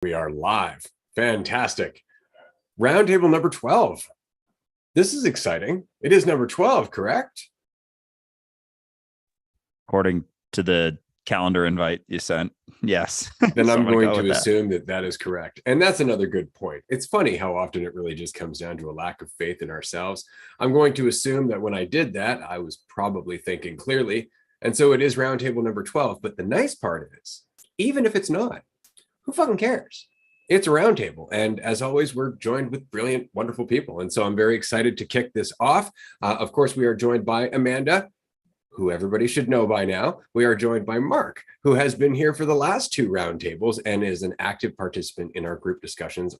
We are live. Fantastic. Roundtable number 12. This is exciting. It is number 12, correct? According to the calendar invite you sent, yes. Then So I'm going to that. assume that that is correct. And that's another good point. It's funny how often it really just comes down to a lack of faith in ourselves. I'm going to assume that when I did that, I was probably thinking clearly. And so it is roundtable number 12. But the nice part of this, even if it's not, who fucking cares? It's a roundtable. And as always, we're joined with brilliant, wonderful people. And so I'm very excited to kick this off. Of course, we are joined by Amanda, who everybody should know by now. We are joined by Mark, who has been here for the last two roundtables and is an active participant in our group discussions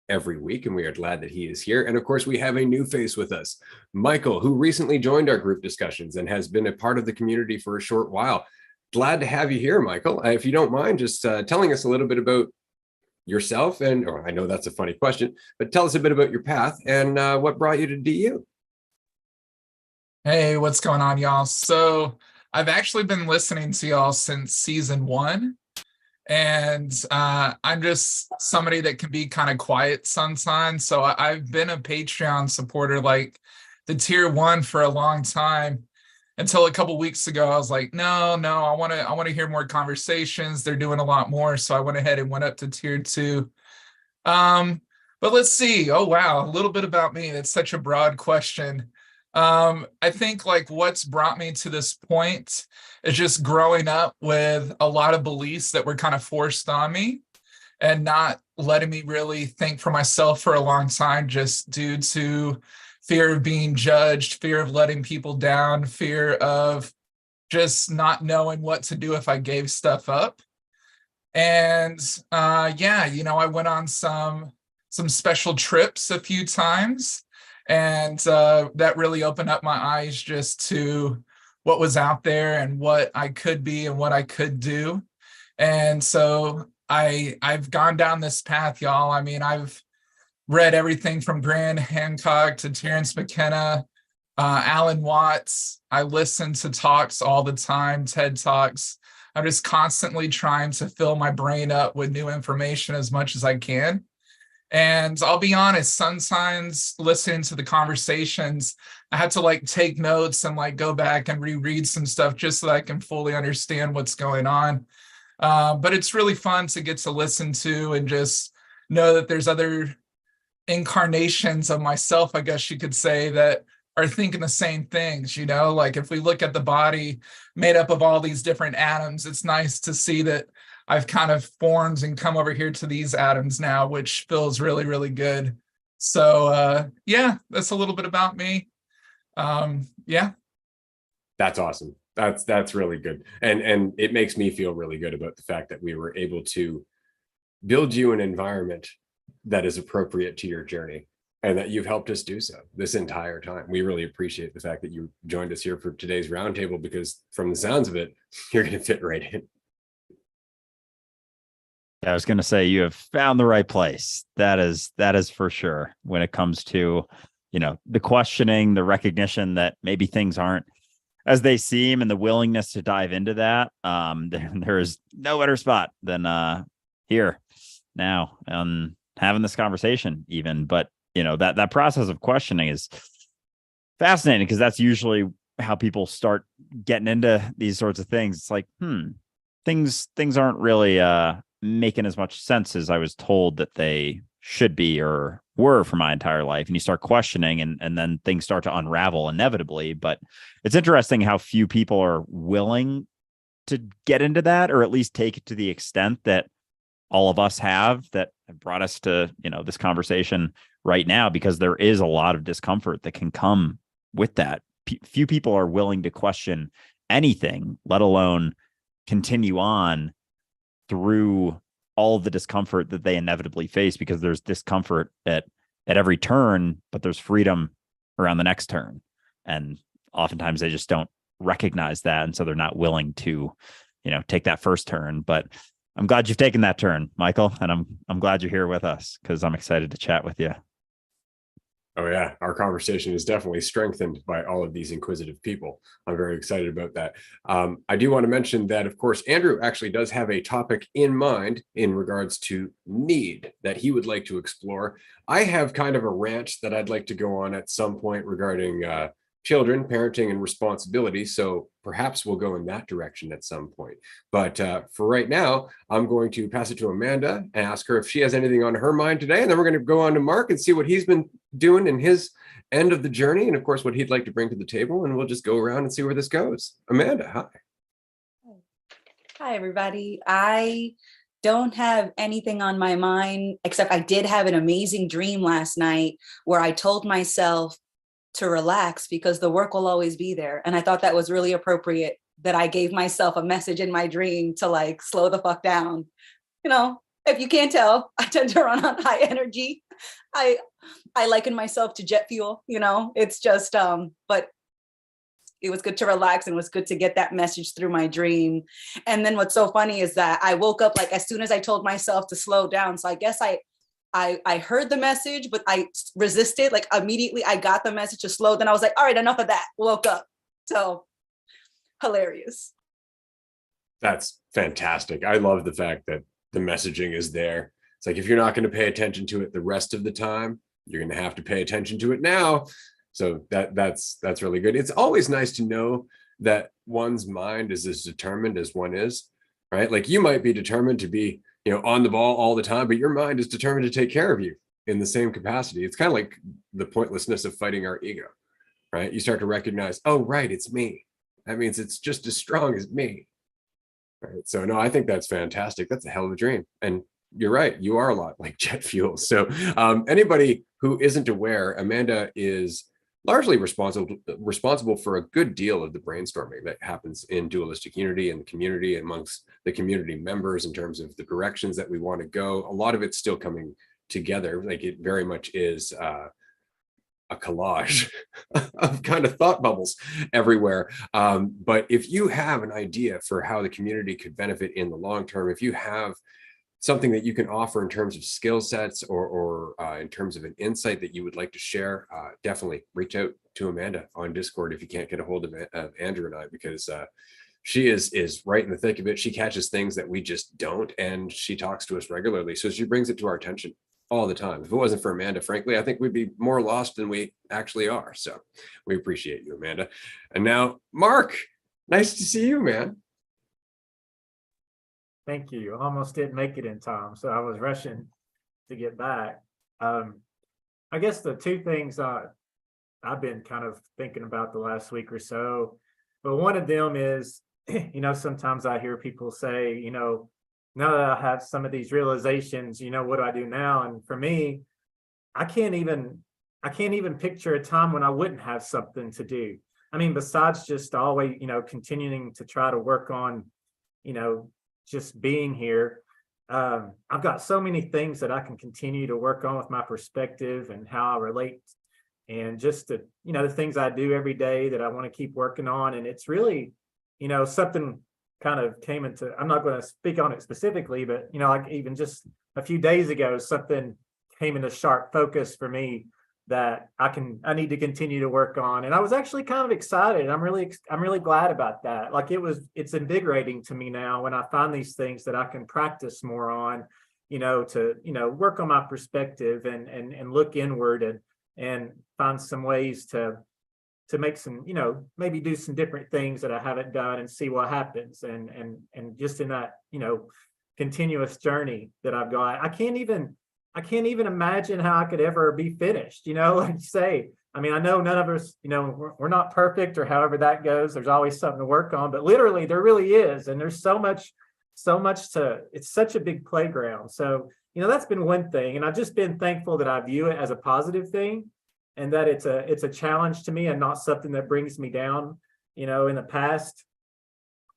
every week. And we are glad that he is here. And of course, we have a new face with us, Michael, who recently joined our group discussions and has been a part of the community for a short while. Glad to have you here, Michael. If you don't mind, just telling us a little bit about yourself and, or I know that's a funny question, but tell us a bit about your path and what brought you to DU. Hey, what's going on, y'all? So I've actually been listening to y'all since season 1, and I'm just somebody that can be kind of quiet sometimes. So I've been a Patreon supporter, like the tier 1 for a long time, until a couple weeks ago. I was like, no, I want to hear more conversations. They're doing a lot more, so I went ahead and went up to tier 2. But let's see. Oh wow, a little bit about me. That's such a broad question. I think like what's brought me to this point is just growing up with a lot of beliefs that were kind of forced on me and not letting me really think for myself for a long time, just due to fear of being judged, fear of letting people down, fear of just not knowing what to do if I gave stuff up. And I went on some special trips a few times. And that really opened up my eyes just to what was out there and what I could be and what I could do. And so I've gone down this path, y'all. I mean, I've read everything from Graham Hancock to Terrence McKenna, Alan Watts. I listen to talks all the time, TED Talks. I'm just constantly trying to fill my brain up with new information as much as I can. And I'll be honest, sometimes listening to the conversations, I had to like take notes and like go back and reread some stuff just so that I can fully understand what's going on. But it's really fun to get to listen to and just know that there's other incarnations of myself, I guess you could say, that are thinking the same things. Like if we look at the body made up of all these different atoms, it's nice to see that I've kind of formed and come over here to these atoms now, which feels really, really good. So that's a little bit about me. That's awesome. That's really good. And it makes me feel really good about the fact that we were able to build you an environment that is appropriate to your journey and that you've helped us do so this entire time. We really appreciate the fact that you joined us here for today's roundtable, because from the sounds of it, you're going to fit right in. I was going to say, you have found the right place. That is for sure. When it comes to, the questioning, the recognition that maybe things aren't as they seem, and the willingness to dive into that, there is no better spot than here now and having this conversation even. But, that process of questioning is fascinating, because that's usually how people start getting into these sorts of things. It's like, things aren't really making as much sense as I was told that they should be or were for my entire life. And you start questioning, and then things start to unravel inevitably. But it's interesting how few people are willing to get into that, or at least take it to the extent that all of us have, that have brought us to, this conversation right now, because there is a lot of discomfort that can come with that. Few people are willing to question anything, let alone continue on through all of the discomfort that they inevitably face, because there's discomfort at every turn, but there's freedom around the next turn. And oftentimes they just don't recognize that. And so they're not willing to, take that first turn. But I'm glad you've taken that turn, Michael. And I'm glad you're here with us, because I'm excited to chat with you. Oh yeah, our conversation is definitely strengthened by all of these inquisitive people. I'm very excited about that. I do want to mention that, of course, Andrew actually does have a topic in mind in regards to need that he would like to explore. I have kind of a rant that I'd like to go on at some point regarding children, parenting, and responsibility. So perhaps we'll go in that direction at some point. But for right now, I'm going to pass it to Amanda and ask her if she has anything on her mind today. And then we're going to go on to Mark and see what he's been doing in his end of the journey. And of course, what he'd like to bring to the table. And we'll just go around and see where this goes. Amanda, hi. Hi, everybody. I don't have anything on my mind, except I did have an amazing dream last night where I told myself to relax because the work will always be there. And I thought that was really appropriate that I gave myself a message in my dream to like slow the fuck down. You know, if you can't tell, I tend to run on high energy. I liken myself to jet fuel, you know, it's just, but it was good to relax and it was good to get that message through my dream. And then what's so funny is that I woke up like as soon as I told myself to slow down. So I guess I heard the message, but I resisted. Like immediately I got the message to slow. Then I was like, all right, enough of that. Woke up. So hilarious. That's fantastic. I love the fact that the messaging is there. It's like if you're not going to pay attention to it the rest of the time, you're going to have to pay attention to it now. So that's really good. It's always nice to know that one's mind is as determined as one is, right? Like you might be determined to be, on the ball all the time, but your mind is determined to take care of you in the same capacity. It's kind of like the pointlessness of fighting our ego, right? You start to recognize, oh, right, it's me. That means it's just as strong as me. Right. So no, I think that's fantastic. That's a hell of a dream. And you're right. You are a lot like jet fuel. So anybody who isn't aware, Amanda is largely responsible for a good deal of the brainstorming that happens in Dualistic Unity and the community amongst the community members in terms of the directions that we want to go. A lot of it's still coming together. Like it very much is a collage of kind of thought bubbles everywhere. But if you have an idea for how the community could benefit in the long term, if you have something that you can offer in terms of skill sets or in terms of an insight that you would like to share, definitely reach out to Amanda on Discord if you can't get a hold of Andrew and I, because she is right in the thick of it. She catches things that we just don't, and she talks to us regularly. So she brings it to our attention all the time. If it wasn't for Amanda, frankly, I think we'd be more lost than we actually are. So we appreciate you, Amanda. And now, Mark, nice to see you, man. Thank you. Almost didn't make it in time, so I was rushing to get back. I guess the two things I've been kind of thinking about the last week or so, but one of them is, sometimes I hear people say, now that I have some of these realizations, what do I do now? And for me, I can't even picture a time when I wouldn't have something to do. I mean, besides just always, continuing to try to work on, just being here. I've got so many things that I can continue to work on with my perspective and how I relate, and just the things I do every day that I want to keep working on. And it's really, something kind of came into, I'm not going to speak on it specifically, but like even just a few days ago, something came into sharp focus for me that I need to continue to work on. And I was actually kind of excited. I'm really glad about that. Like it's invigorating to me now when I find these things that I can practice more on, to work on my perspective and look inward and find some ways to make some, maybe do some different things that I haven't done and see what happens. And just in that, continuous journey that I've got, I can't even imagine how I could ever be finished, like you say. I mean, I know none of us, we're not perfect, or however that goes. There's always something to work on, but literally there really is. And there's so much it's such a big playground. So, that's been one thing. And I've just been thankful that I view it as a positive thing, and that it's a challenge to me and not something that brings me down. In the past,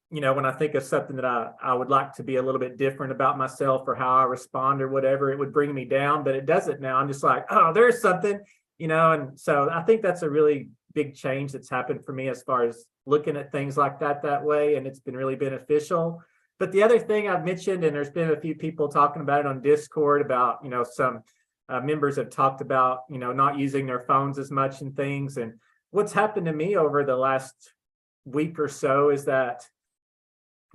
when I think of something that I would like to be a little bit different about myself or how I respond or whatever, it would bring me down, but it doesn't now. I'm just like, oh, there's something, and so I think that's a really big change that's happened for me as far as looking at things like that way. And it's been really beneficial. But the other thing I've mentioned, and there's been a few people talking about it on Discord about, some members have talked about, not using their phones as much and things. And what's happened to me over the last week or so is that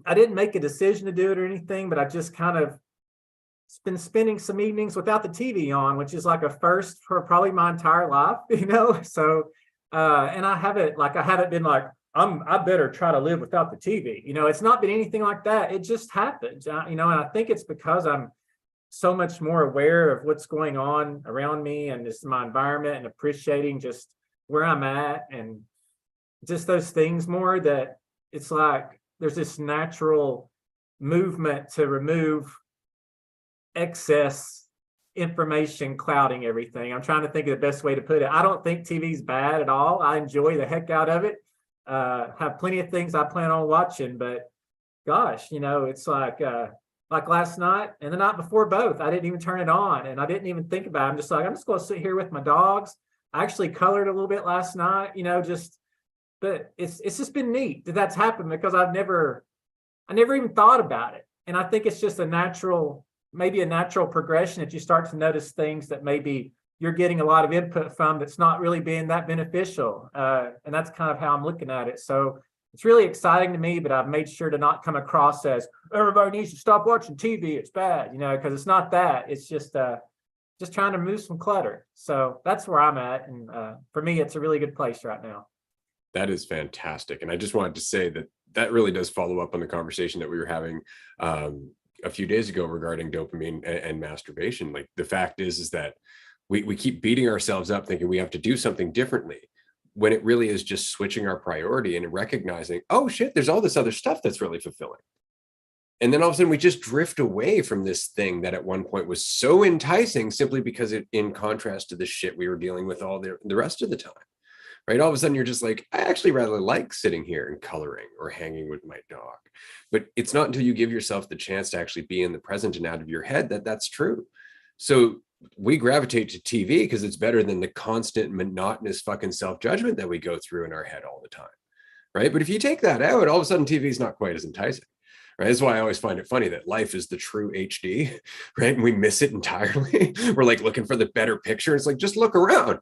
I didn't make a decision to do it or anything, but I just kind of been spending some evenings without the TV on, which is like a first for probably my entire life, So, and I haven't been like, I better try to live without the TV. It's not been anything like that. It just happens, and I think it's because I'm so much more aware of what's going on around me and just my environment and appreciating just where I'm at and just those things more, that it's like there's this natural movement to remove excess information clouding everything. I'm trying to think of the best way to put it. I don't think TV's bad at all. I enjoy the heck out of it. Have plenty of things I plan on watching, but gosh, it's like last night and the night before both, I didn't even turn it on and I didn't even think about it. I'm just going to sit here with my dogs. I actually colored a little bit last night, but it's just been neat that that's happened, because I never even thought about it. And I think it's just maybe a natural progression that you start to notice things that maybe you're getting a lot of input from that's not really being that beneficial. And that's kind of how I'm looking at it. So it's really exciting to me, but I've made sure to not come across as everybody needs to stop watching TV. It's bad, because it's not that. It's just trying to remove some clutter. So that's where I'm at. And for me, it's a really good place right now. That is fantastic. And I just wanted to say that really does follow up on the conversation that we were having a few days ago regarding dopamine and masturbation. Like, the fact is that we keep beating ourselves up thinking we have to do something differently, when it really is just switching our priority and recognizing, oh shit, there's all this other stuff that's really fulfilling. And then all of a sudden we just drift away from this thing that at one point was so enticing, simply because in contrast to the shit we were dealing with all the rest of the time. Right? All of a sudden you're just like, I actually rather like sitting here and coloring or hanging with my dog. But it's not until you give yourself the chance to actually be in the present and out of your head that that's true. So we gravitate to TV because it's better than the constant monotonous fucking self-judgment that we go through in our head all the time. Right? But if you take that out, all of a sudden TV is not quite as enticing. Right? That's why I always find it funny that life is the true HD, right? And we miss it entirely. We're like looking for the better picture. It's like, just look around.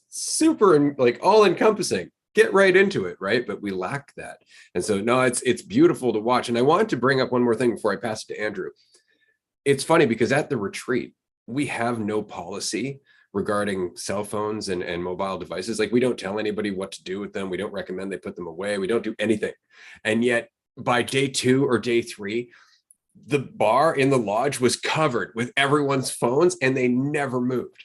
Super and like all encompassing, get right into it, right? But we lack that. And so no, it's beautiful to watch. And I wanted to bring up one more thing before I pass it to Andrew. It's funny because at the retreat we have no policy regarding cell phones and mobile devices. Like, we don't tell anybody what to do with them. We don't recommend they put them away. We don't do anything. And yet by day 2 or day 3, the bar in the lodge was covered with everyone's phones and they never moved.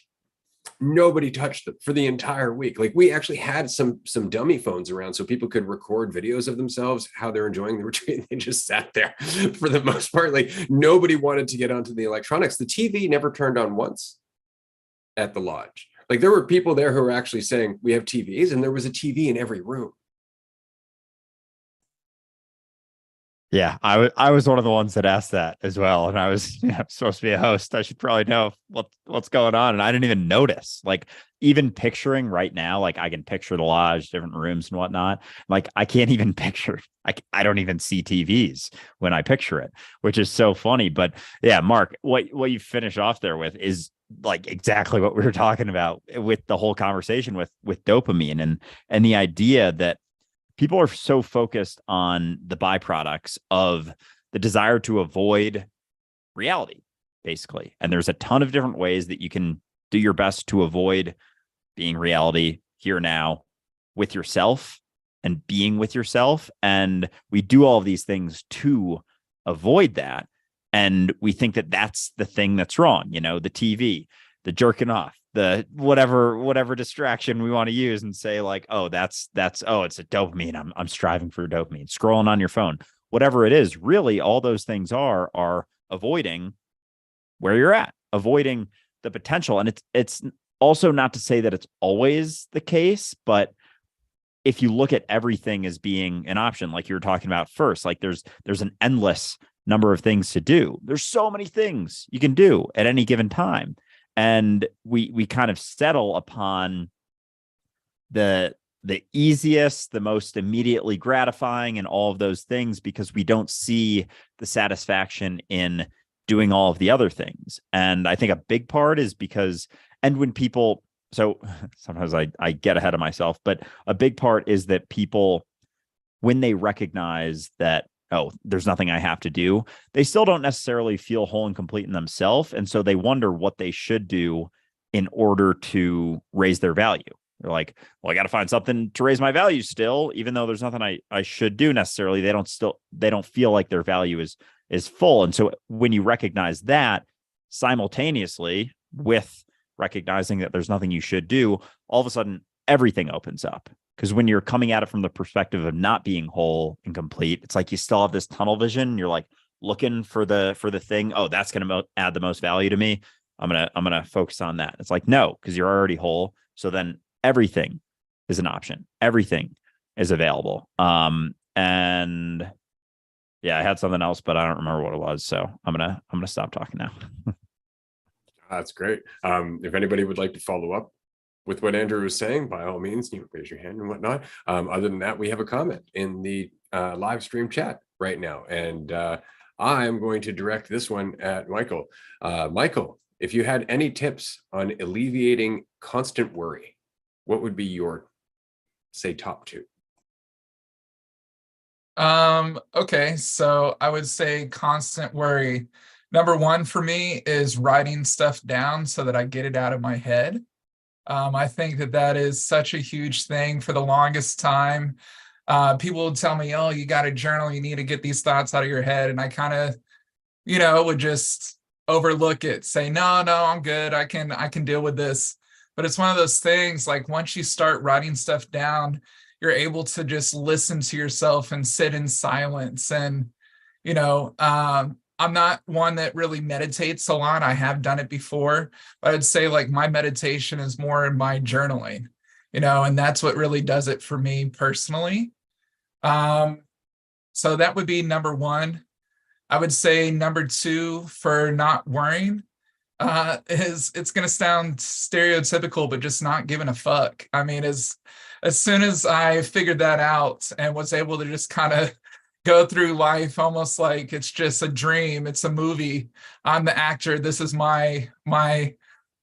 Nobody touched them for the entire week. Like, we actually had some dummy phones around so people could record videos of themselves, how they're enjoying the retreat. They just sat there for the most part. Like, nobody wanted to get onto the electronics. The TV never turned on once at the lodge. Like, there were people there who were actually saying, we have TVs, and there was a TV in every room. Yeah, I was one of the ones that asked that as well, and I was supposed to be a host. I should probably know what's going on, and I didn't even notice. Like, even picturing right now, like, I can picture the lodge, different rooms and whatnot. Like, I can't even picture. I don't even see TVs when I picture it, which is so funny. But yeah, Mark, what you finish off there with is like exactly what we were talking about with the whole conversation with dopamine and the idea that people are so focused on the byproducts of the desire to avoid reality, basically. And there's a ton of different ways that you can do your best to avoid being reality here now with yourself and being with yourself. And we do all of these things to avoid that. And we think that that's the thing that's wrong, the TV, the jerking off, the whatever distraction we want to use, and say like, oh, it's a dopamine. I'm striving for dopamine, scrolling on your phone, whatever it is. Really, all those things are avoiding where you're at, avoiding the potential. And it's also not to say that it's always the case, but if you look at everything as being an option, like you were talking about first, like there's an endless number of things to do. There's so many things you can do at any given time. And we kind of settle upon the easiest, the most immediately gratifying, and all of those things, because we don't see the satisfaction in doing all of the other things. And I think a big part is because, and when people, so sometimes I get ahead of myself, but a big part is that people, when they recognize that, oh, there's nothing I have to do, they still don't necessarily feel whole and complete in themselves. And so they wonder what they should do in order to raise their value. They're like, well, I got to find something to raise my value still, even though there's nothing I should do necessarily. They don't feel like their value is full. And so when you recognize that simultaneously with recognizing that there's nothing you should do, all of a sudden everything opens up. Because when you're coming at it from the perspective of not being whole and complete, it's like you still have this tunnel vision. You're like looking for the thing. Oh, that's going to add the most value to me. I'm gonna focus on that. It's like, no, because you're already whole. So then everything is an option. Everything is available. And yeah, I had something else, but I don't remember what it was. So I'm gonna stop talking now. That's great. If anybody would like to follow up with what Andrew was saying, by all means, raise your hand and whatnot. Other than that, we have a comment in the live stream chat right now. And I'm going to direct this one at Michael. Michael, if you had any tips on alleviating constant worry, what would be your, say, top two? Okay, so I would say constant worry. Number one for me is writing stuff down so that I get it out of my head. I think that is such a huge thing. For the longest time, people would tell me, oh, you got to journal, you need to get these thoughts out of your head. And I kind of, would just overlook it, say, no, I'm good. I can deal with this. But it's one of those things, like once you start writing stuff down, you're able to just listen to yourself and sit in silence. And, I'm not one that really meditates a lot. I have done it before, but I'd say like my meditation is more in my journaling, and that's what really does it for me personally. So that would be number one. I would say number two for not worrying is, it's going to sound stereotypical, but just not giving a fuck. I mean, as soon as I figured that out and was able to just kind of go through life almost like it's just a dream, it's a movie, I'm the actor, this is my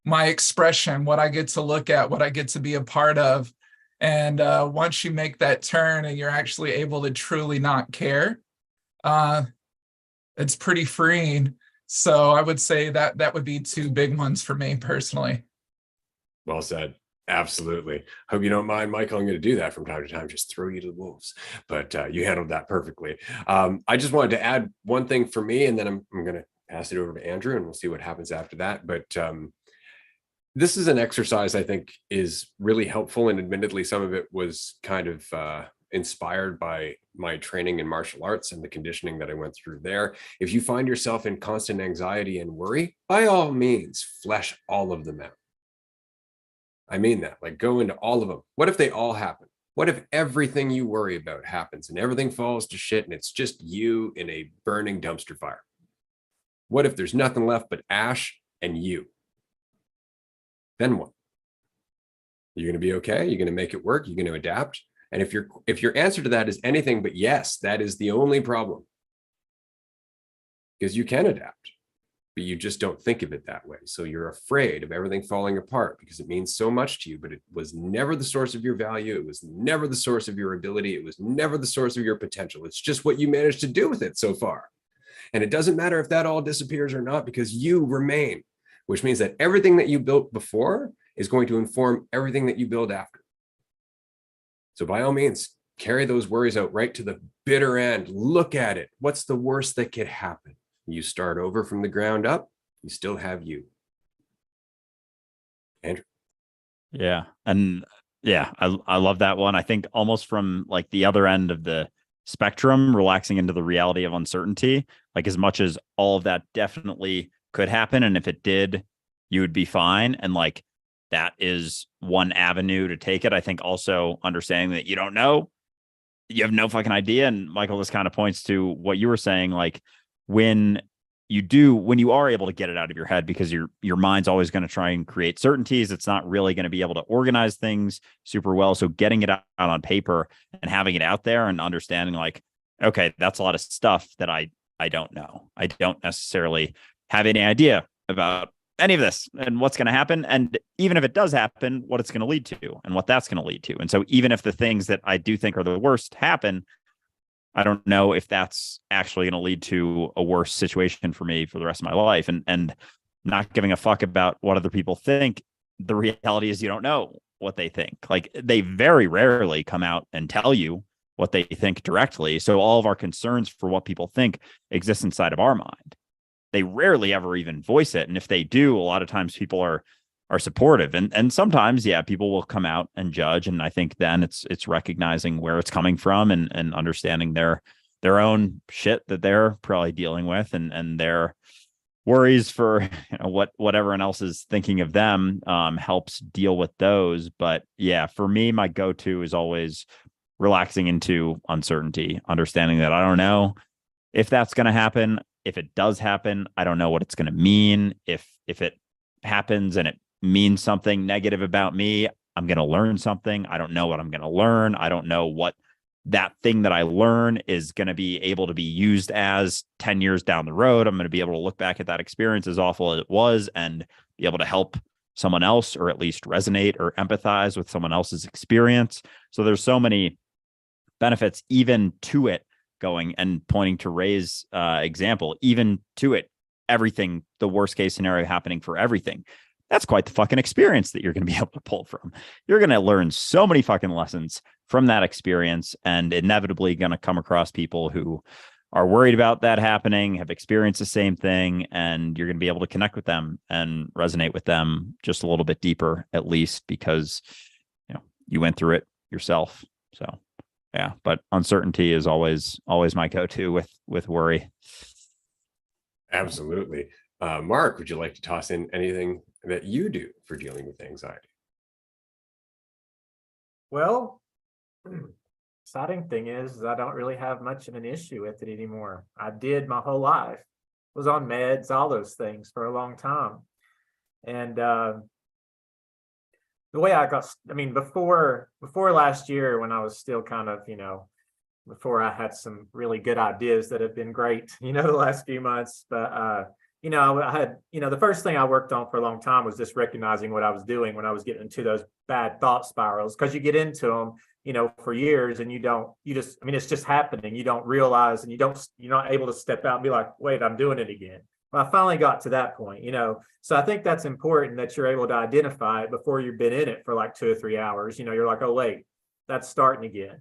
expression, what I get to look at, what I get to be a part of. And once you make that turn and you're actually able to truly not care, it's pretty freeing. So I would say that would be two big ones for me personally. Well said. Absolutely. Hope you don't mind, Michael. I'm going to do that from time to time, just throw you to the wolves. But you handled that perfectly. I just wanted to add one thing for me, and then I'm going to pass it over to Andrew, and we'll see what happens after that. But this is an exercise I think is really helpful. And admittedly, some of it was kind of inspired by my training in martial arts and the conditioning that I went through there. If you find yourself in constant anxiety and worry, by all means, flesh all of them out. I mean that, like go into all of them. What if they all happen? What if everything you worry about happens and everything falls to shit and it's just you in a burning dumpster fire? What if there's nothing left but ash and you? Then what? You're going to be okay? You're going to make it work? You're going to adapt? And if your answer to that is anything but yes, that is the only problem. Because you can adapt, but you just don't think of it that way. So you're afraid of everything falling apart because it means so much to you, but it was never the source of your value. It was never the source of your ability. It was never the source of your potential. It's just what you managed to do with it so far. And it doesn't matter if that all disappears or not, because you remain, which means that everything that you built before is going to inform everything that you build after. So by all means, carry those worries out right to the bitter end. Look at it. What's the worst that could happen? You start over from the ground up, you still have you. Andrew. Yeah. And yeah, I love that one. I think almost from like the other end of the spectrum, relaxing into the reality of uncertainty, like as much as all of that definitely could happen. And if it did, you would be fine. And like, that is one avenue to take it. I think also understanding that you don't know, you have no fucking idea. And Michael, this kind of points to what you were saying, like, when you are able to get it out of your head, because your mind's always going to try and create certainties, it's not really going to be able to organize things super well. So getting it out on paper and having it out there and understanding like, okay, that's a lot of stuff that I don't know. I don't necessarily have any idea about any of this and what's going to happen. And even if it does happen, what it's going to lead to and what that's going to lead to. And so even if the things that I do think are the worst happen, I don't know if that's actually going to lead to a worse situation for me for the rest of my life. And not giving a fuck about what other people think. The reality is you don't know what they think. Like, they very rarely come out and tell you what they think directly. So all of our concerns for what people think exist inside of our mind. They rarely ever even voice it. And if they do, a lot of times people are supportive. And sometimes, yeah, people will come out and judge. And I think then it's recognizing where it's coming from and understanding their own shit that they're probably dealing with and their worries for what everyone else is thinking of them helps deal with those. But yeah, for me, my go-to is always relaxing into uncertainty, understanding that I don't know if that's going to happen. If it does happen, I don't know what it's going to mean. If it happens and it means something negative about me, I'm going to learn something. I don't know what I'm going to learn. I don't know what that thing that I learn is going to be able to be used as 10 years down the road. I'm going to be able to look back at that experience, as awful as it was, and be able to help someone else, or at least resonate or empathize with someone else's experience. So there's so many benefits even to it, going and pointing to Ray's example, even to it, everything, the worst case scenario happening for everything. That's quite the fucking experience that you're going to be able to pull from. You're going to learn so many fucking lessons from that experience, and inevitably going to come across people who are worried about that happening, have experienced the same thing, and you're going to be able to connect with them and resonate with them just a little bit deeper, at least because you went through it yourself. So yeah, but uncertainty is always my go-to with worry. Absolutely. Mark, would you like to toss in anything that you do for dealing with anxiety? Well, exciting thing is I don't really have much of an issue with it anymore. I did my whole life, was on meds, all those things for a long time. And the way before last year, when I was still kind of, before I had some really good ideas that have been great, the last few months. But, I had, the first thing I worked on for a long time was just recognizing what I was doing when I was getting into those bad thought spirals, because you get into them, for years, and it's just happening. You don't realize, and you're not able to step out and be like, wait, I'm doing it again. Well, I finally got to that point, so I think that's important that you're able to identify it before you've been in it for like 2 or 3 hours. You're like, oh, wait, that's starting again,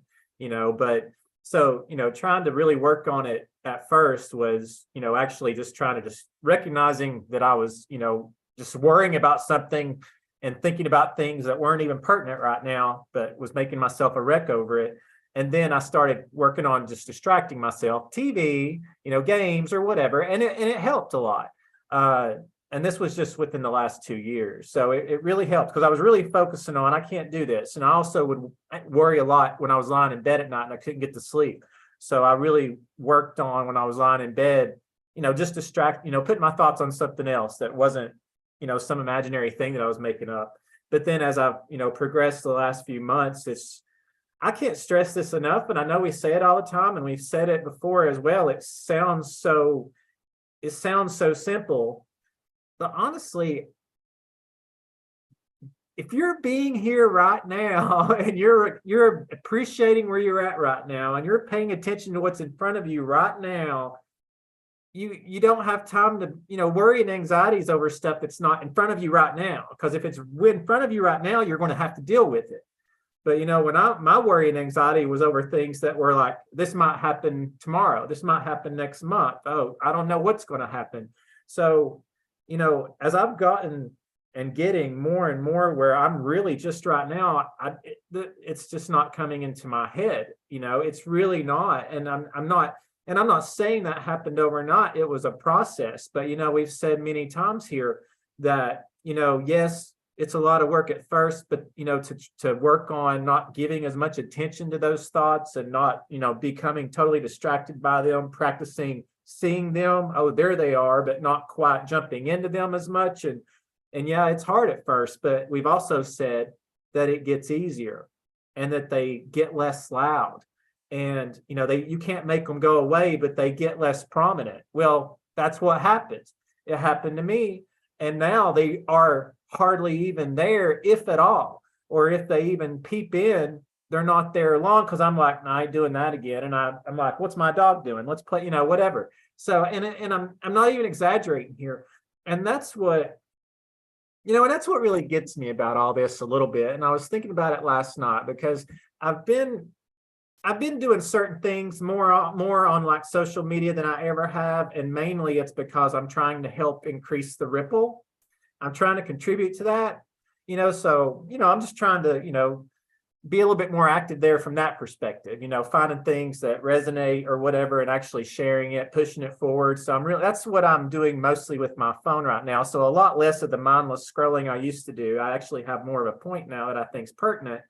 but so, trying to really work on it at first was, actually just trying to just recognizing that I was, just worrying about something and thinking about things that weren't even pertinent right now, but was making myself a wreck over it. And then I started working on just distracting myself, TV, games or whatever. And it helped a lot. And this was just within the last 2 years. So it really helped, because I was really focusing on, I can't do this. And I also would worry a lot when I was lying in bed at night and I couldn't get to sleep. So I really worked on, when I was lying in bed, just putting my thoughts on something else that wasn't, some imaginary thing that I was making up. But then as I've, progressed the last few months, I can't stress this enough, and I know we say it all the time, and we've said it before as well. It sounds so simple, but honestly, if you're being here right now and you're appreciating where you're at right now, and you're paying attention to what's in front of you right now, you don't have time to, worry and anxieties over stuff that's not in front of you right now. Because if it's in front of you right now, you're going to have to deal with it. But, when my worry and anxiety was over things that were like, this might happen tomorrow. This might happen next month. Oh, I don't know what's going to happen. So, as I've gotten and getting more and more where I'm really just right now, it's just not coming into my head. It's really not. And I'm not saying that happened overnight. It was a process. But, we've said many times here that, yes, it's a lot of work at first, but, to work on not giving as much attention to those thoughts and not, becoming totally distracted by them, practicing seeing them. Oh, there they are, but not quite jumping into them as much. And yeah, it's hard at first, but we've also said that it gets easier and that they get less loud, and, you can't make them go away, but they get less prominent. Well, that's what happens. It happened to me. And now they are hardly even there, if at all. Or if they even peep in, they're not there long, because I'm like, no, I ain't doing that again. And I'm like, what's my dog doing? Let's play, whatever. So, and I'm not even exaggerating here. And that's what, and that's what really gets me about all this a little bit. And I was thinking about it last night, because I've been doing certain things more on like social media than I ever have. And mainly it's because I'm trying to help increase the ripple. I'm trying to contribute to that, so, I'm just trying to, be a little bit more active there from that perspective, finding things that resonate or whatever, and actually sharing it, pushing it forward. So that's what I'm doing mostly with my phone right now. So a lot less of the mindless scrolling I used to do. I actually have more of a point now that I think is pertinent.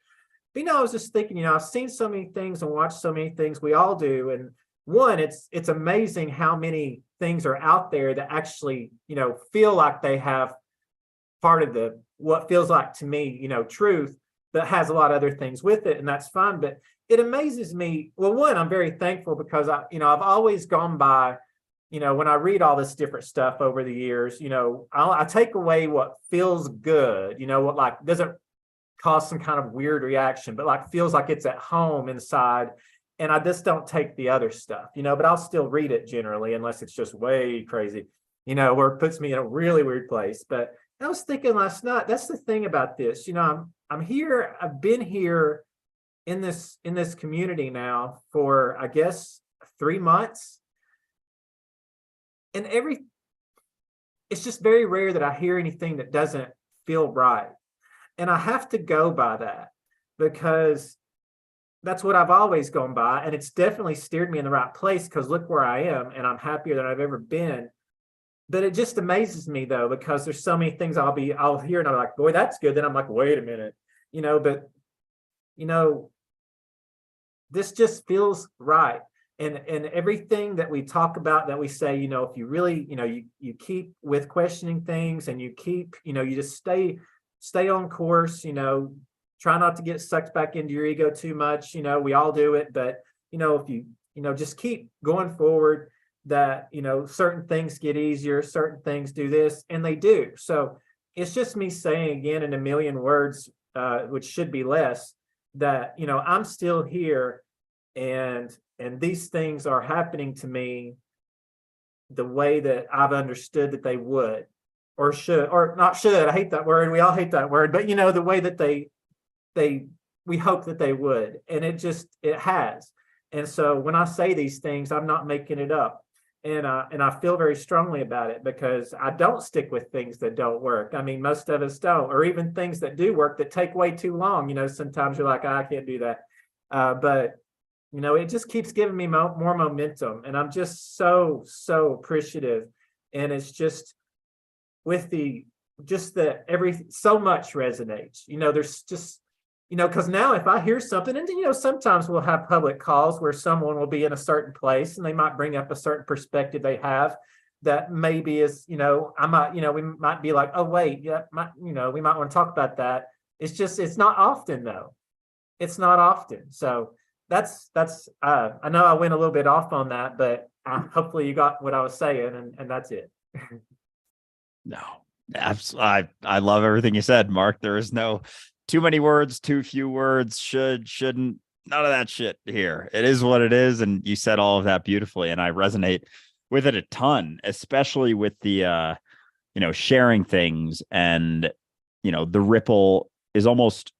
But, I was just thinking, I've seen so many things and watched so many things, we all do. And one, it's amazing how many things are out there that actually, feel like they have part of what feels like to me, truth, that has a lot of other things with it, and that's fine. But it amazes me. Well, one, I'm very thankful, because I've always gone by, when I read all this different stuff over the years, I take away what feels good, what like doesn't cause some kind of weird reaction, but like feels like it's at home inside. And I just don't take the other stuff, but I'll still read it generally, unless it's just way crazy, where it puts me in a really weird place. But I was thinking last night, that's the thing about this, I'm here. I've been here in this community now for, I guess, 3 months. And it's just very rare that I hear anything that doesn't feel right. And I have to go by that, because that's what I've always gone by. And it's definitely steered me in the right place, because look where I am, and I'm happier than I've ever been. But it just amazes me, though, because there's so many things I'll hear and I'm like, boy, that's good. Then I'm like, wait a minute, but this just feels right. And everything that we talk about, that we say, if you really, you keep with questioning things, and you keep, you just stay on course, try not to get sucked back into your ego too much. We all do it. But, if you, just keep going forward, that, certain things get easier, certain things do this, and they do. So it's just me saying again in a million words, which should be less, that, I'm still here, and these things are happening to me the way that I've understood that they would, or should, or not should. I hate that word. We all hate that word, but the way that we hope that they would. And it has. And so when I say these things, I'm not making it up. And I feel very strongly about it, because I don't stick with things that don't work. I mean, most of us don't, or even things that do work that take way too long. Sometimes you're like, I can't do that. But, it just keeps giving me more momentum. And I'm just so, so appreciative. And it's just with so much resonates. There's just, because now if I hear something, and, sometimes we'll have public calls where someone will be in a certain place and they might bring up a certain perspective they have that maybe is, I might, we might be like, oh, wait, yeah, we might want to talk about that. It's not often, though. It's not often. So that's, I know I went a little bit off on that, but hopefully you got what I was saying, and that's it. No, I love everything you said, Mark. There is no too many words, too few words, shouldn't, none of that shit here. It is what it is. And you said all of that beautifully. And I resonate with it a ton, especially with the, sharing things. And, the ripple is almost,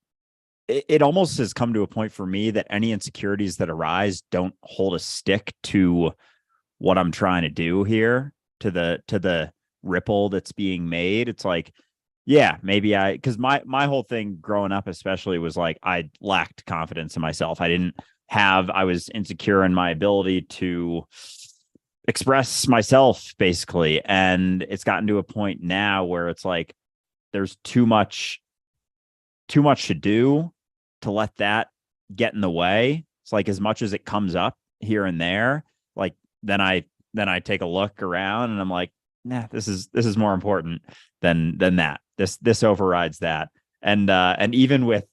it almost has come to a point for me that any insecurities that arise don't hold a stick to what I'm trying to do here, to the ripple that's being made. It's like, yeah, maybe because my whole thing growing up especially was like, I lacked confidence in myself. I was insecure in my ability to express myself, basically. And it's gotten to a point now where it's like, there's too much to do to let that get in the way. It's like, as much as it comes up here and there, like, then I take a look around and I'm like, nah, this is more important than that. This overrides that. And even with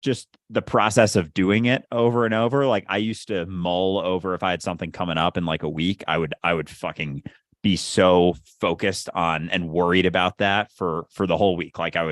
just the process of doing it over and over, like I used to mull over if I had something coming up in like a week, I would fucking be so focused on and worried about that for the whole week. Like I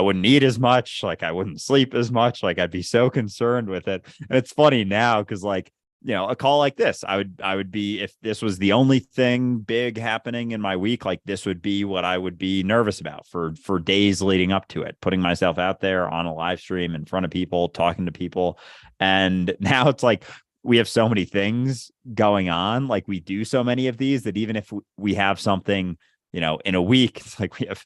wouldn't eat as much, like I wouldn't sleep as much, like I'd be so concerned with it. And it's funny now because, like, you know, a call like this, I would be, if this was the only thing big happening in my week, like this would be what I would be nervous about for days leading up to it, putting myself out there on a live stream in front of people, talking to people. And now it's like we have so many things going on, like we do so many of these, that even if we have something, you know, in a week, it's like we have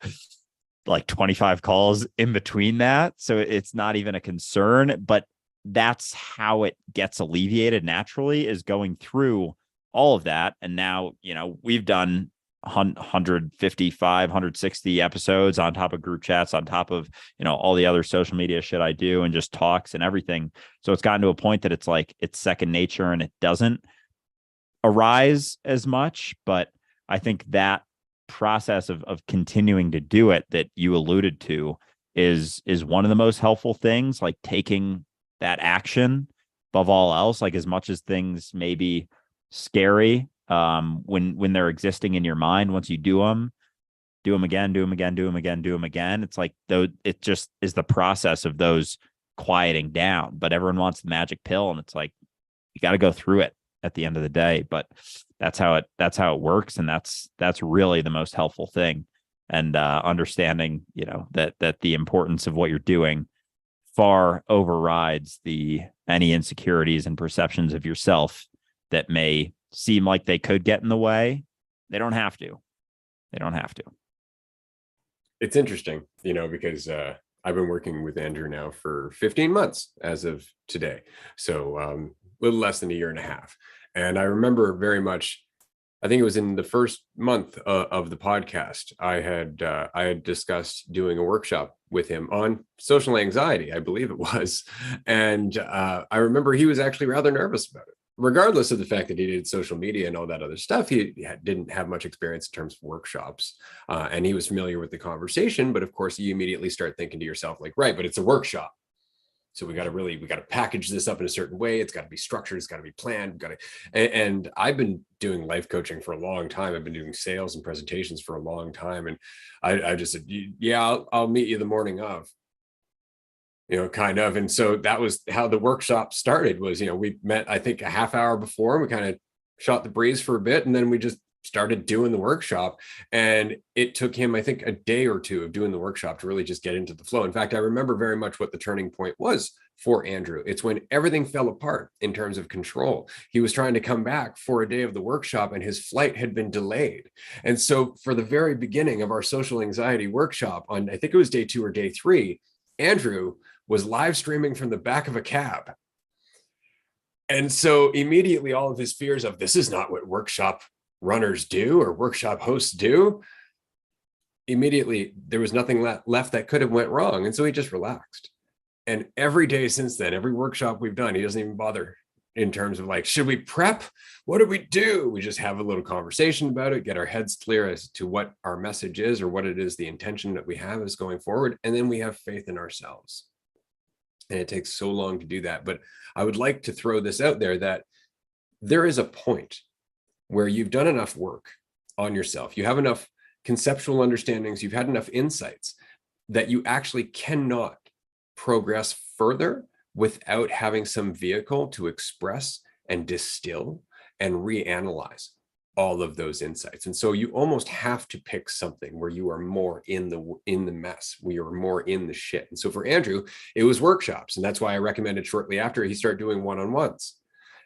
like 25 calls in between that. So it's not even a concern, but that's how it gets alleviated naturally, is going through all of that. And now, you know, we've done 155, 160 episodes on top of group chats, on top of, you know, all the other social media shit I do and just talks and everything. So it's gotten to a point that it's like, it's second nature and it doesn't arise as much. But I think that process of continuing to do it that you alluded to is one of the most helpful things, like taking that action above all else. Like, as much as things may be scary, when they're existing in your mind, once you do them again, it's like, though, it just is the process of those quieting down. But everyone wants the magic pill, and it's like, you got to go through it at the end of the day. But that's how it works, and that's really the most helpful thing. And understanding, you know, that the importance of what you're doing far overrides any insecurities and perceptions of yourself that may seem like they could get in the way. They don't have to. It's interesting, you know, because I've been working with Andrew now for 15 months as of today. So a little less than a year and a half. And I remember very much, I think it was in the first month of the podcast, I had discussed doing a workshop with him on social anxiety, I believe it was. And I remember he was actually rather nervous about it. Regardless of the fact that he did social media and all that other stuff, he didn't have much experience in terms of workshops. And he was familiar with the conversation. But of course, you immediately start thinking to yourself, like, right, but it's a workshop. So we got to package this up in a certain way. It's got to be structured. It's got to be planned. And I've been doing life coaching for a long time. I've been doing sales and presentations for a long time. And I just said, yeah, I'll meet you the morning of, you know, kind of. And so that was how the workshop started. Was, you know, we met, I think, a half hour before, and we kind of shot the breeze for a bit, and then we just started doing the workshop. And it took him, I think, a day or two of doing the workshop to really just get into the flow. In fact, I remember very much what the turning point was for Andrew. It's when everything fell apart in terms of control. He was trying to come back for a day of the workshop, and his flight had been delayed. And so for the very beginning of our social anxiety workshop, on, I think it was day 2 or day 3, Andrew was live streaming from the back of a cab. And so immediately all of his fears of, this is not what workshop runners do or workshop hosts do, immediately there was nothing left that could have went wrong. And so he just relaxed. And every day since then, every workshop we've done, he doesn't even bother in terms of like, should we prep? What do we do? We just have a little conversation about it, get our heads clear as to what our message is or what it is, the intention that we have is going forward. And then we have faith in ourselves. And it takes so long to do that. But I would like to throw this out there, that there is a point where you've done enough work on yourself, you have enough conceptual understandings, you've had enough insights that you actually cannot progress further without having some vehicle to express and distill and reanalyze all of those insights. And so you almost have to pick something where you are more in the mess, where you're more in the shit. And so for Andrew, it was workshops. And that's why I recommended shortly after he started doing one-on-ones,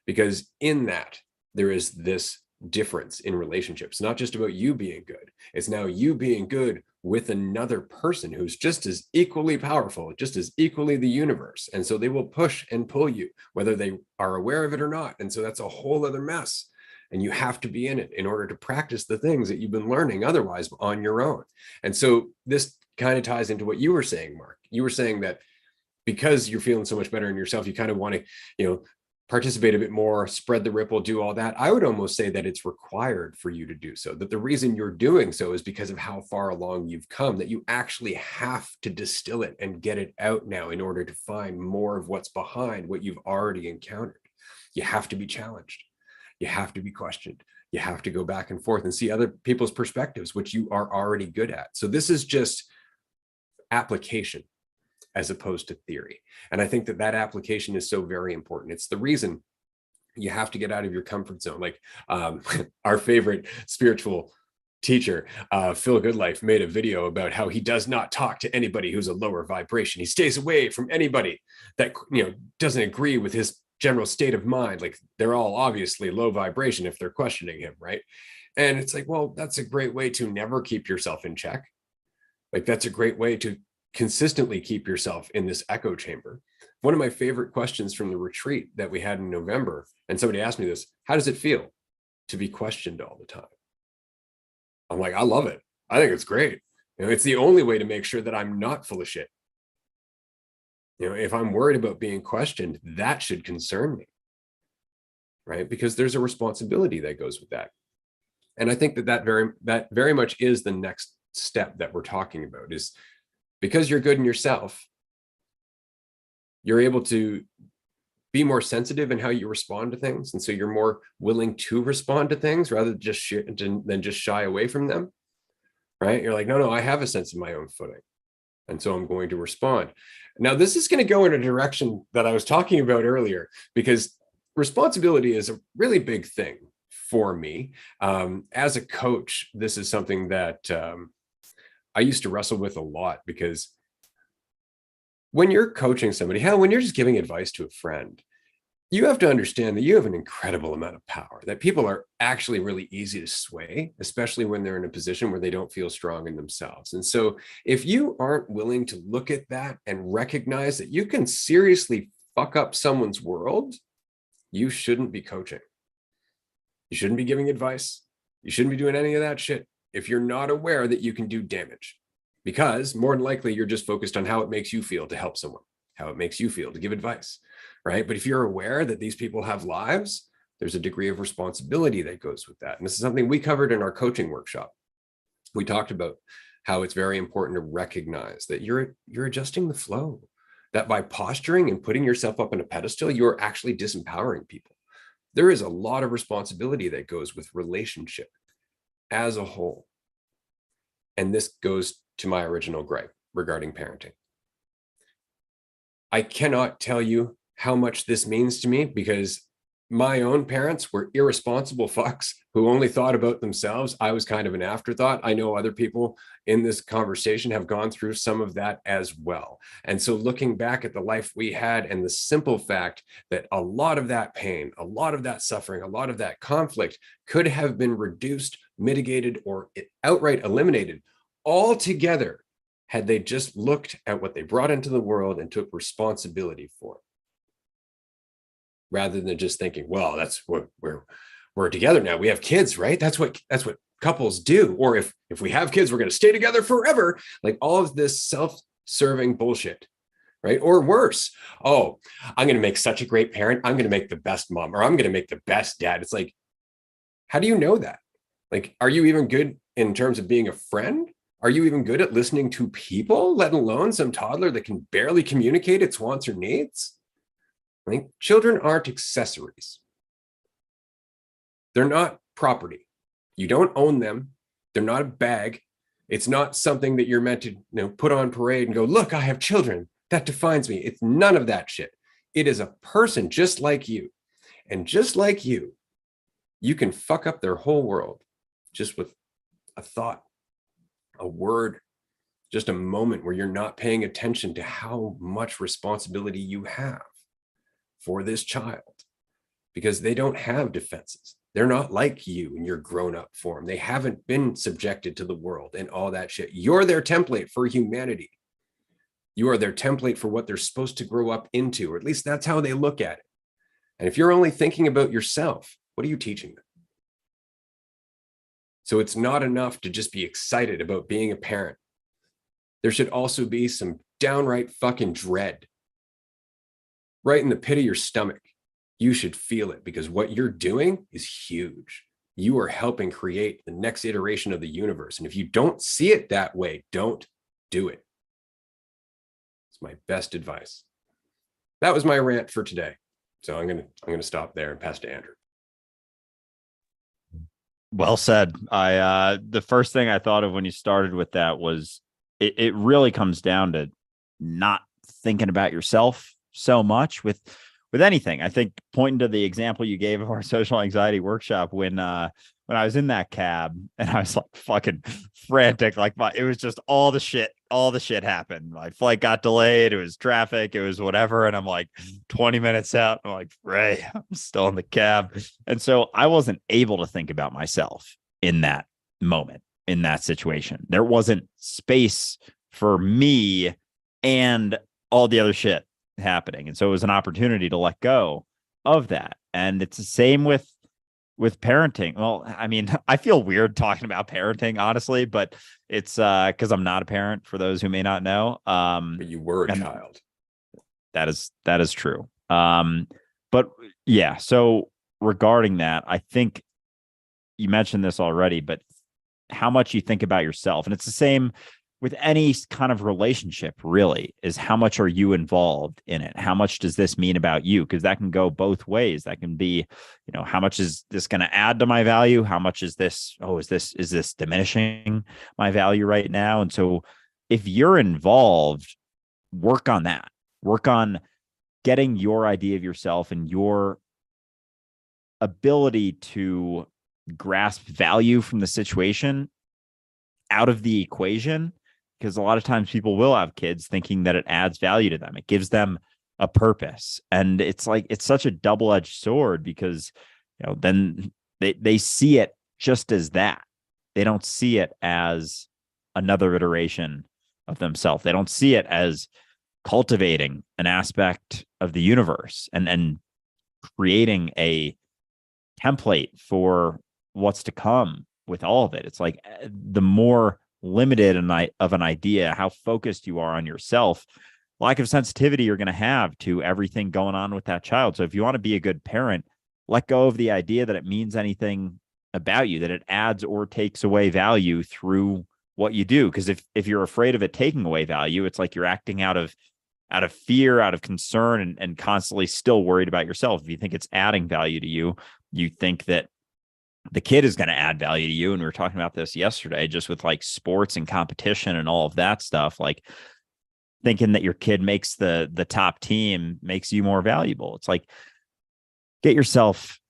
because in that there is this difference in relationships, not just about you being good. It's now you being good with another person who's just as equally powerful, just as equally the universe. And so they will push and pull you, whether they are aware of it or not. And so that's a whole other mess. And you have to be in it in order to practice the things that you've been learning otherwise on your own. And so this kind of ties into what you were saying, Mark. You were saying that because you're feeling so much better in yourself, you kind of want to, participate a bit more, spread the ripple, do all that. I would almost say that it's required for you to do so, that the reason you're doing so is because of how far along you've come, that you actually have to distill it and get it out now in order to find more of what's behind what you've already encountered. You have to be challenged. You have to be questioned. You have to go back and forth and see other people's perspectives, which you are already good at. So this is just application as opposed to theory. And I think that that application is so very important. It's the reason you have to get out of your comfort zone. Like our favorite spiritual teacher, Phil Goodlife, made a video about how he does not talk to anybody who's a lower vibration. He stays away from anybody that, you know, doesn't agree with his general state of mind. Like they're all obviously low vibration if they're questioning him, right? And it's like, well, that's a great way to never keep yourself in check. Like that's a great way to consistently keep yourself in this echo chamber. One of my favorite questions from the retreat that we had in November, and somebody asked me this, how does it feel to be questioned all the time? I'm like, I love it. I think it's great. You know, it's the only way to make sure that I'm not full of shit. You know, if I'm worried about being questioned, that should concern me, right? Because there's a responsibility that goes with that. And I think that very much is the next step that we're talking about, is because you're good in yourself, you're able to be more sensitive in how you respond to things. And so you're more willing to respond to things rather than just shy away from them, right? You're like, no, I have a sense of my own footing. And so I'm going to respond. Now, this is going to go in a direction that I was talking about earlier, because responsibility is a really big thing for me. As a coach, this is something that I used to wrestle with a lot, because when you're coaching somebody, hell, when you're just giving advice to a friend, you have to understand that you have an incredible amount of power, that people are actually really easy to sway, especially when they're in a position where they don't feel strong in themselves. And so if you aren't willing to look at that and recognize that you can seriously fuck up someone's world, you shouldn't be coaching. You shouldn't be giving advice. You shouldn't be doing any of that shit if you're not aware that you can do damage, because more than likely you're just focused on how it makes you feel to help someone, how it makes you feel to give advice, right? But if you're aware that these people have lives, there's a degree of responsibility that goes with that. And this is something we covered in our coaching workshop. We talked about how it's very important to recognize that you're adjusting the flow, that by posturing and putting yourself up on a pedestal, you're actually disempowering people. There is a lot of responsibility that goes with relationship as a whole. And this goes to my original gripe regarding parenting. I cannot tell you how much this means to me, because my own parents were irresponsible fucks who only thought about themselves. I was kind of an afterthought. I know other people in this conversation have gone through some of that as well. And so looking back at the life we had, and the simple fact that a lot of that pain, a lot of that suffering, a lot of that conflict could have been reduced, mitigated, or outright eliminated altogether had they just looked at what they brought into the world and took responsibility for it, rather than just thinking, well, that's what we're together now, we have kids, right? That's what couples do. Or if we have kids, we're going to stay together forever. Like all of this self-serving bullshit, right? Or worse, oh, I'm going to make such a great parent, I'm going to make the best mom, or I'm going to make the best dad. It's like, how do you know that? Like, are you even good in terms of being a friend? Are you even good at listening to people, let alone some toddler that can barely communicate its wants or needs? I think children aren't accessories. They're not property. You don't own them. They're not a bag. It's not something that you're meant to, put on parade and go, look, I have children. That defines me. It's none of that shit. It is a person just like you. And just like you can fuck up their whole world just with a thought, a word, just a moment where you're not paying attention to how much responsibility you have for this child, because they don't have defenses. They're not like you in your grown-up form. They haven't been subjected to the world and all that shit. You're their template for humanity. You are their template for what they're supposed to grow up into, or at least that's how they look at it. And if you're only thinking about yourself, what are you teaching them? So it's not enough to just be excited about being a parent. There should also be some downright fucking dread. Right in the pit of your stomach. You should feel it, because what you're doing is huge. You are helping create the next iteration of the universe. And if you don't see it that way, don't do it. It's my best advice. That was my rant for today. So I'm gonna stop there and pass to Andrew. Well said. The first thing I thought of when you started with that was it really comes down to not thinking about yourself so much with anything. I think pointing to the example you gave of our social anxiety workshop when I was in that cab and I was like fucking frantic, like it was just all the shit happened. My flight got delayed, it was traffic, it was whatever, and I'm like 20 minutes out, I'm like, Ray, I'm still in the cab. And so I wasn't able to think about myself in that moment, in that situation. There wasn't space for me and all the other shit happening. And so it was an opportunity to let go of that. And it's the same with parenting. Well, I mean, I feel weird talking about parenting, honestly, but it's because I'm not a parent, for those who may not know. But you were a child. That is true. But yeah, so regarding that, I think you mentioned this already, but how much you think about yourself. And it's the same with any kind of relationship, really, is how much are you involved in it? How much does this mean about you? Because that can go both ways. That can be, how much is this going to add to my value? How much is this, is this diminishing my value right now? And so if you're involved, work on that. Work on getting your idea of yourself and your ability to grasp value from the situation out of the equation, because a lot of times people will have kids thinking that it adds value to them. It gives them a purpose. And it's like, it's such a double-edged sword because, then they see it just as that. They don't see it as another iteration of themselves. They don't see it as cultivating an aspect of the universe and creating a template for what's to come with all of it. It's like the more limited of an idea, how focused you are on yourself, lack of sensitivity you're going to have to everything going on with that child. So if you want to be a good parent, let go of the idea that it means anything about you, that it adds or takes away value through what you do. Because if you're afraid of it taking away value, it's like you're acting out of fear, out of concern, and constantly still worried about yourself. If you think it's adding value to you, you think that the kid is going to add value to you. And we were talking about this yesterday, just with like sports and competition and all of that stuff, like thinking that your kid makes the top team makes you more valuable. It's like, get yourself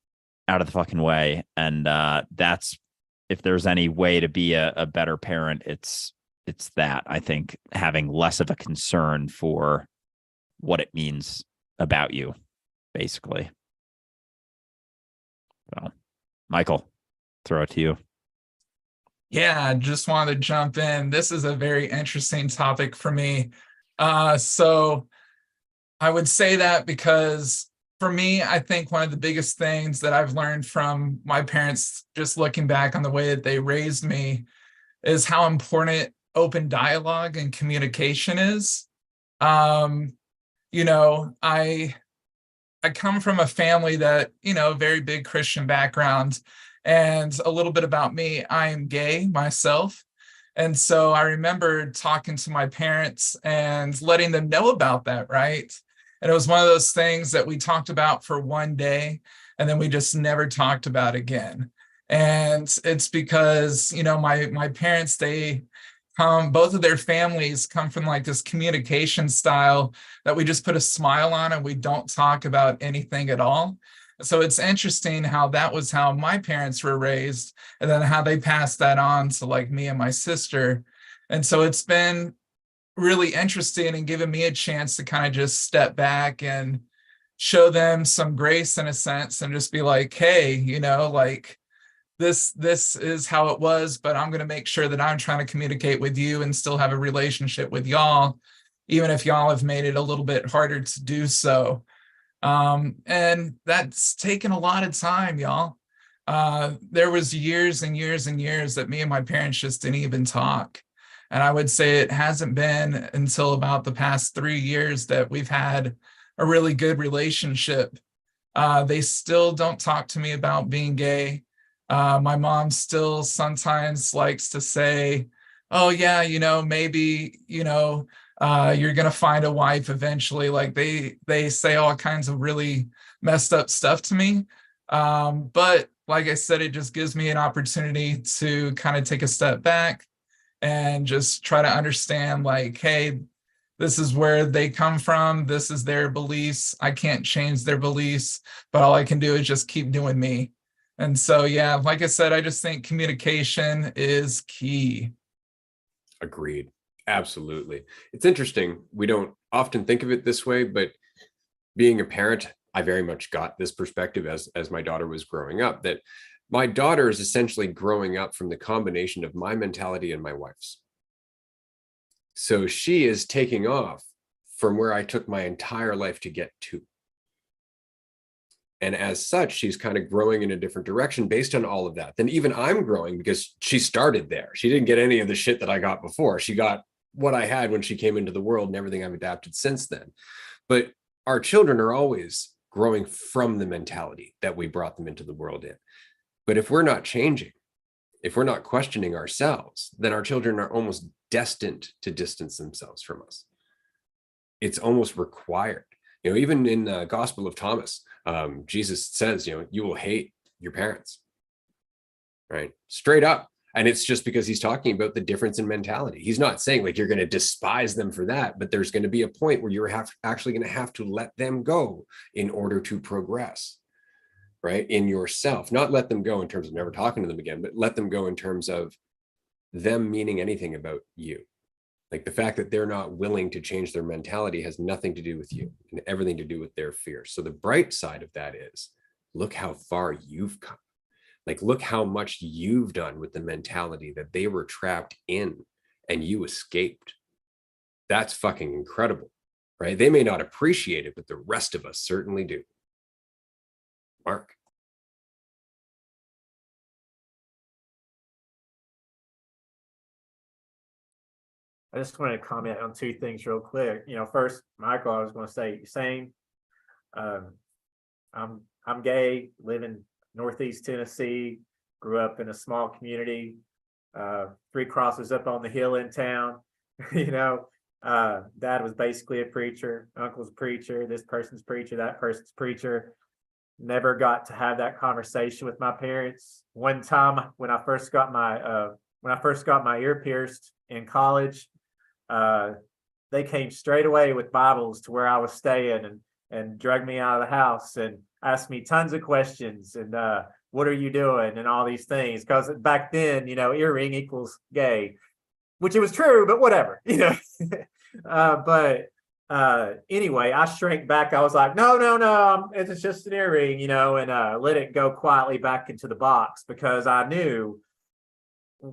out of the fucking way. And that's, if there's any way to be a better parent, it's that. I think having less of a concern for what it means about you, basically. So, Michael, throw it to you. Yeah, I just wanted to jump in. This is a very interesting topic for me. So I would say that because for me, I think one of the biggest things that I've learned from my parents, just looking back on the way that they raised me, is how important open dialogue and communication is. I come from a family that, very big Christian background. And a little bit about me, I am gay myself. And so I remember talking to my parents and letting them know about that, right? And it was one of those things that we talked about for one day, and then we just never talked about again. And it's because, my parents, both of their families come from like this communication style that we just put a smile on and we don't talk about anything at all. So it's interesting how that was how my parents were raised, and then how they passed that on to like me and my sister. And so it's been really interesting and given me a chance to kind of just step back and show them some grace in a sense and just be like, hey, like this is how it was, but I'm going to make sure that I'm trying to communicate with you and still have a relationship with y'all, even if y'all have made it a little bit harder to do so. And that's taken a lot of time, y'all. There was years and years and years that me and my parents just didn't even talk. And I would say it hasn't been until about the past 3 years that we've had a really good relationship. They still don't talk to me about being gay. My mom still sometimes likes to say, oh yeah, maybe, you're going to find a wife eventually. Like they say all kinds of really messed up stuff to me. But like I said, it just gives me an opportunity to kind of take a step back and just try to understand, like, hey, this is where they come from. This is their beliefs. I can't change their beliefs, but all I can do is just keep doing me. And so, yeah, like I said, I just think communication is key. Agreed. Absolutely. It's interesting. We don't often think of it this way, but being a parent, I very much got this perspective as my daughter was growing up, that my daughter is essentially growing up from the combination of my mentality and my wife's. So she is taking off from where I took my entire life to get to. And as such, she's kind of growing in a different direction based on all of that. Then even I'm growing because she started there. She didn't get any of the shit that I got before. She got what I had when she came into the world and everything I've adapted since then. But our children are always growing from the mentality that we brought them into the world in. But if we're not changing, if we're not questioning ourselves, then our children are almost destined to distance themselves from us. It's almost required. You know, even in the Gospel of Thomas, Jesus says, you know, you will hate your parents, right? Straight up. And it's just because he's talking about the difference in mentality. He's not saying like you're going to despise them for that, but there's going to be a point where you're actually going to have to let them go in order to progress, right? In yourself, not let them go in terms of never talking to them again, but let them go in terms of them meaning anything about you. Like the fact that they're not willing to change their mentality has nothing to do with you and everything to do with their fears. So the bright side of that is, look how far you've come. Like, look how much you've done with the mentality that they were trapped in and you escaped. That's fucking incredible, right? They may not appreciate it, but the rest of us certainly do. Mark. I just wanted to comment on two things real quick. You know, first, Michael, I was going to say, same. I'm gay, live in Northeast Tennessee, grew up in a small community, 3 crosses up on the hill in town. You know, dad was basically a preacher, uncle's a preacher, this person's preacher, that person's preacher. Never got to have that conversation with my parents. One time when I first got my ear pierced in college, they came straight away with Bibles to where I was staying and dragged me out of the house and asked me tons of questions and what are you doing and all these things, because back then, you know, earring equals gay, which it was true, but whatever, you know. But anyway, I shrank back. I was like, no, it's just an earring, you know, and let it go quietly back into the box, because I knew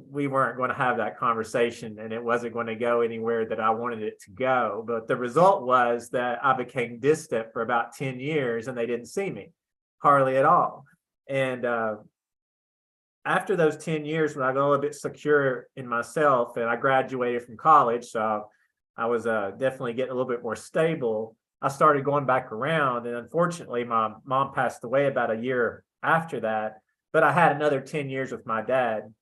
we weren't going to have that conversation and it wasn't going to go anywhere that I wanted it to go. But the result was that I became distant for about 10 years and they didn't see me hardly at all. And after those 10 years, when I got a little bit secure in myself and I graduated from college, so I was definitely getting a little bit more stable, I started going back around. And unfortunately, my mom passed away about a year after that. But I had another 10 years with my dad.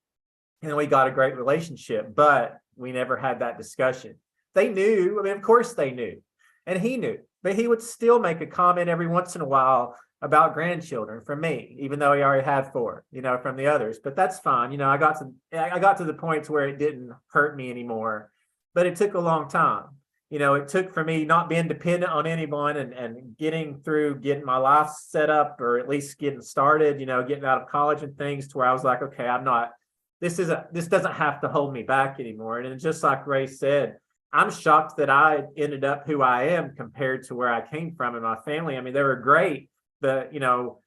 And we got a great relationship, but we never had that discussion. They knew, I mean, of course they knew, and he knew, but he would still make a comment every once in a while about grandchildren from me, even though he already had 4, you know, from the others. But that's fine. You know, I got to the point where it didn't hurt me anymore, but it took a long time. You know, it took for me not being dependent on anyone and getting my life set up, or at least getting started, you know, getting out of college and things, to where I was like, okay, this doesn't have to hold me back anymore. And just like Ray said, I'm shocked that I ended up who I am compared to where I came from in my family. I mean, they were great, but, you know,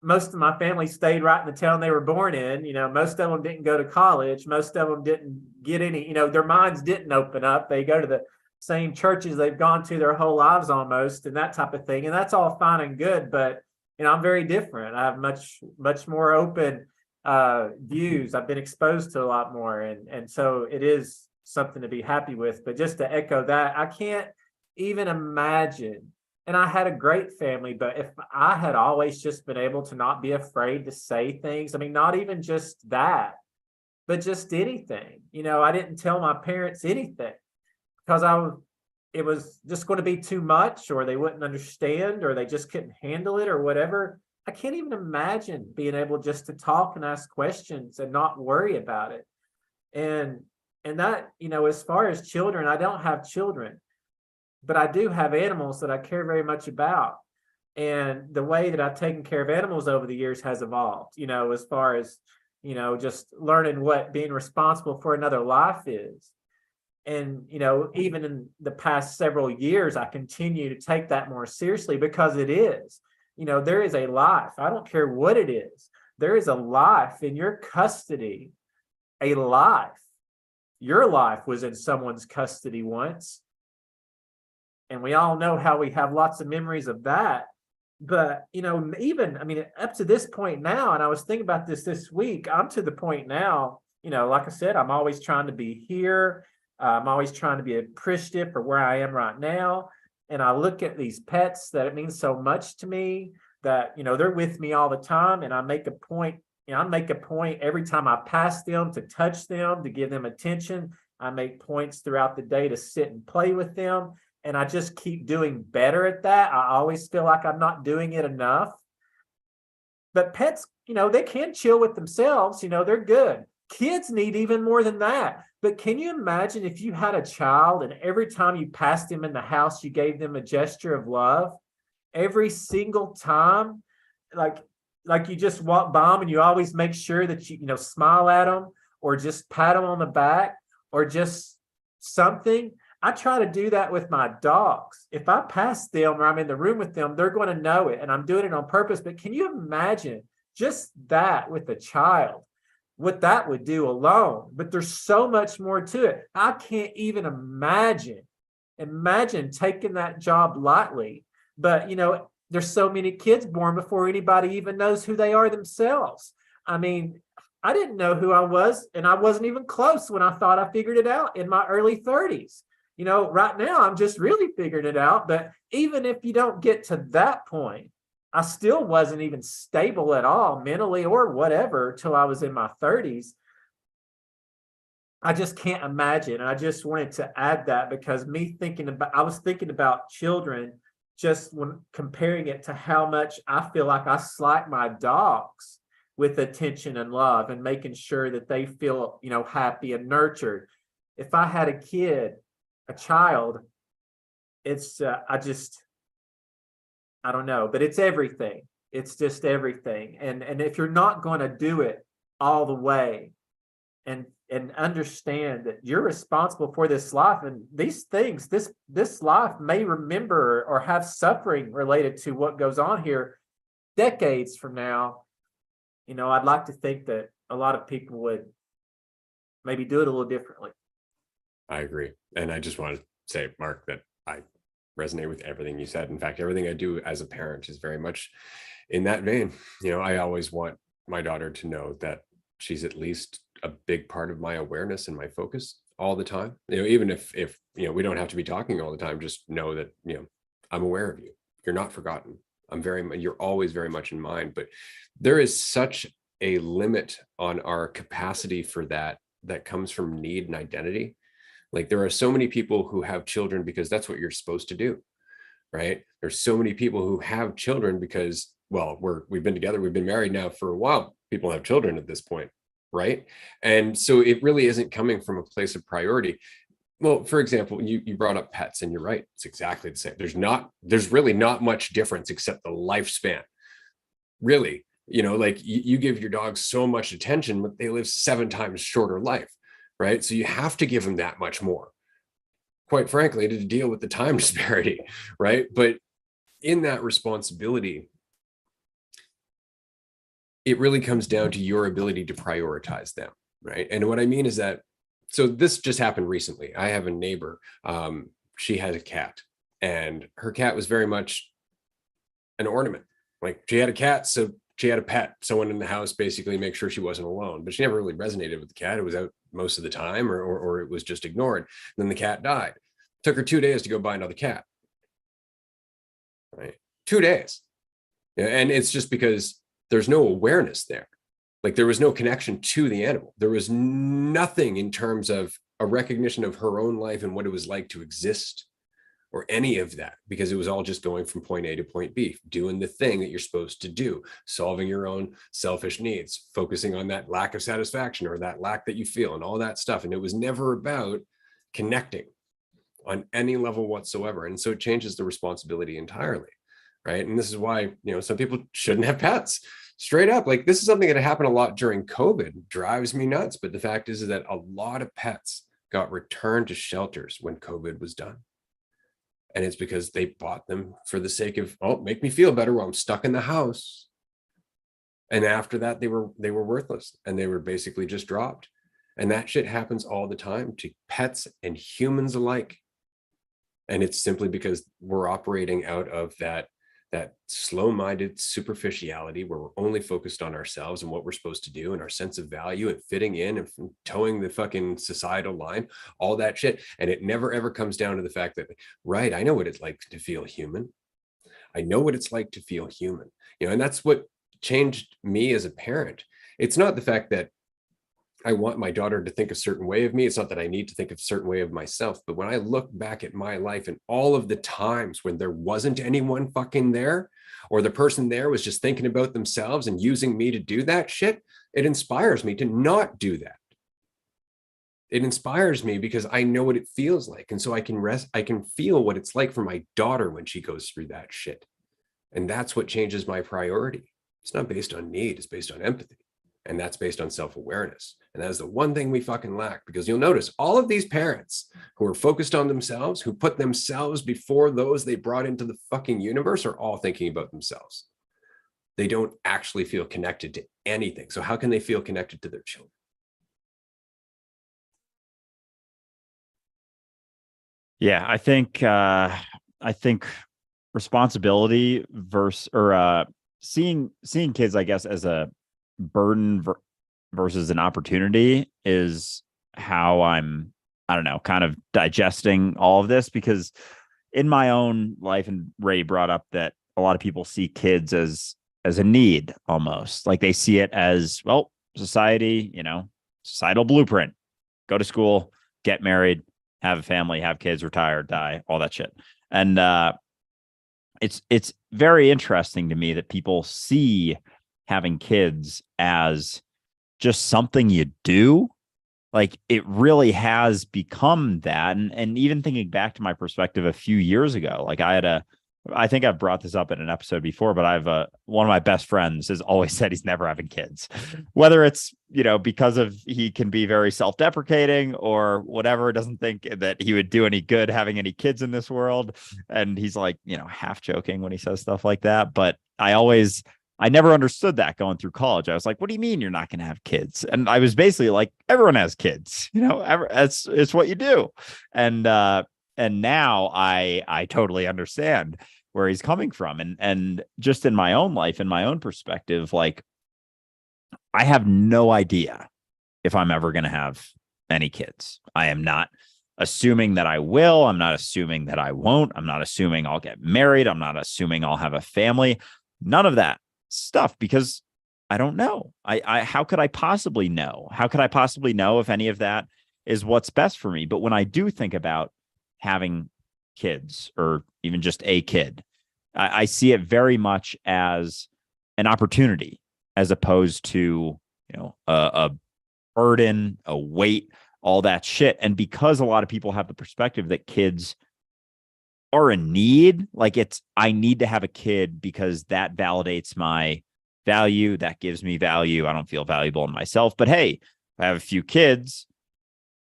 most of my family stayed right in the town they were born in. You know, most of them didn't go to college. Most of them didn't get any, you know, their minds didn't open up. They go to the same churches they've gone to their whole lives almost, and that type of thing. And that's all fine and good, but, you know, I'm very different. I have much more open views. I've been exposed to a lot more, and so it is something to be happy with. But just to echo that, I can't even imagine. And I had a great family, but if I had always just been able to not be afraid to say things, I mean, not even just that, but just anything, you know, I didn't tell my parents anything because it was just going to be too much, or they wouldn't understand, or they just couldn't handle it, or whatever. I can't even imagine being able just to talk and ask questions and not worry about it. And that, as far as children, I don't have children, but I do have animals that I care very much about. And the way that I've taken care of animals over the years has evolved, as far as, just learning what being responsible for another life is. And, even in the past several years, I continue to take that more seriously because it is, there is a life. I don't care what it is. There is a life in your custody, a life. Your life was in someone's custody once. And we all know how we have lots of memories of that. But, up to this point now, and I was thinking about this week, I'm to the point now, like I said, I'm always trying to be here. I'm always trying to be appreciative for where I am right now. And I look at these pets that it means so much to me that, they're with me all the time. And I make a point, every time I pass them to touch them, to give them attention. I make points throughout the day to sit and play with them. And I just keep doing better at that. I always feel like I'm not doing it enough. But pets, they can chill with themselves. They're good. Kids need even more than that. But can you imagine if you had a child and every time you passed them in the house, you gave them a gesture of love? Every single time, like you just walk by them and you always make sure that you smile at them or just pat them on the back or just something. I try to do that with my dogs. If I pass them or I'm in the room with them, they're going to know it, and I'm doing it on purpose. But can you imagine just that with a child, what that would do alone? But there's so much more to it. I can't even imagine taking that job lightly. But, there's so many kids born before anybody even knows who they are themselves. I mean, I didn't know who I was, and I wasn't even close when I thought I figured it out in my early 30s. Right now I'm just really figuring it out. But even if you don't get to that point, I still wasn't even stable at all mentally or whatever till I was in my 30s. I just can't imagine. And I just wanted to add that because I was thinking about children just when comparing it to how much I feel like I slight my dogs with attention and love and making sure that they feel, happy and nurtured. If I had a child, it's, I don't know, but it's everything. It's just everything. And if you're not going to do it all the way and understand that you're responsible for this life and these things, this life may remember or have suffering related to what goes on here decades from now. I'd like to think that a lot of people would maybe do it a little differently. I agree. And I just want to say, Mark, that I resonate with everything you said. In fact, everything I do as a parent is very much in that vein. I always want my daughter to know that she's at least a big part of my awareness and my focus all the time. Even if we don't have to be talking all the time, just know that, I'm aware of you. You're not forgotten. You're always very much in mind. But there is such a limit on our capacity for that comes from need and identity. Like there are so many people who have children because that's what you're supposed to do, right? There's so many people who have children because, well, we've been together, we've been married now for a while. People have children at this point, right? And so it really isn't coming from a place of priority. Well, for example, you brought up pets, and you're right. It's exactly the same. There's really not much difference except the lifespan. Really, like you give your dog so much attention, but they live 7 times shorter life. Right. So you have to give them that much more, quite frankly, to deal with the time disparity. Right. But in that responsibility, it really comes down to your ability to prioritize them. Right. And what I mean is that, so this just happened recently. I have a neighbor. She has a cat, and her cat was very much an ornament. Like she had a cat, so she had a pet, someone in the house basically make sure she wasn't alone, but she never really resonated with the cat. It was out most of the time, or it was just ignored. Then the cat died. Took her 2 days to go buy another cat. Right? 2 days. And it's just because there's no awareness there. Like there was no connection to the animal. There was nothing in terms of a recognition of her own life and what it was like to exist or any of that, because it was all just going from point A to point B, doing the thing that you're supposed to do, solving your own selfish needs, focusing on that lack of satisfaction or that lack that you feel and all that stuff. And it was never about connecting on any level whatsoever. And so it changes the responsibility entirely, right? And this is why, some people shouldn't have pets. Straight up, like, this is something that happened a lot during COVID. Drives me nuts. But the fact is that a lot of pets got returned to shelters when COVID was done. And it's because they bought them for the sake of, make me feel better while I'm stuck in the house. And after that, they were worthless, and they were basically just dropped. And that shit happens all the time to pets and humans alike. And it's simply because we're operating out of that slow-minded superficiality, where we're only focused on ourselves and what we're supposed to do and our sense of value and fitting in and towing the fucking societal line, all that shit. And it never ever comes down to the fact that, right, I know what it's like to feel human. I know what it's like to feel human, and that's what changed me as a parent. It's not the fact that I want my daughter to think a certain way of me. It's not that I need to think a certain way of myself. But when I look back at my life and all of the times when there wasn't anyone fucking there, or the person there was just thinking about themselves and using me to do that shit, it inspires me to not do that. It inspires me because I know what it feels like. And so I can feel what it's like for my daughter when she goes through that shit. And that's what changes my priority. It's not based on need, it's based on empathy. And that's based on self-awareness. And that is the one thing we fucking lack, because you'll notice all of these parents who are focused on themselves, who put themselves before those they brought into the fucking universe, are all thinking about themselves. They don't actually feel connected to anything. So how can they feel connected to their children? Yeah, I think responsibility versus, or seeing kids, I guess, as a burden versus an opportunity is how I'm, I don't know, kind of digesting all of this. Because in my own life, and Ray brought up that a lot of people see kids as a need, almost like they see it as, well, society, societal blueprint, go to school, get married, have a family, have kids, retire, die, all that shit. And it's very interesting to me that people see having kids as just something you do. Like, it really has become that. And even thinking back to my perspective a few years ago, like, I think I've brought this up in an episode before, but one of my best friends has always said he's never having kids, whether it's, because of he can be very self-deprecating or whatever, doesn't think that he would do any good having any kids in this world. And he's like, half joking when he says stuff like that. But I never understood that going through college. I was like, what do you mean you're not going to have kids? And I was basically like, everyone has kids, it's what you do. And now I totally understand where he's coming from. And just in my own life, in my own perspective, like, I have no idea if I'm ever going to have any kids. I am not assuming that I will. I'm not assuming that I won't. I'm not assuming I'll get married. I'm not assuming I'll have a family. None of that stuff, because I don't know. How could I possibly know? How could I possibly know if any of that is what's best for me? But when I do think about having kids, or even just a kid, I see it very much as an opportunity, as opposed to, a burden, a weight, all that shit. And because a lot of people have the perspective that kids are a need, like, I need to have a kid because that validates my value, that gives me value. I don't feel valuable in myself. But hey, if I have a few kids,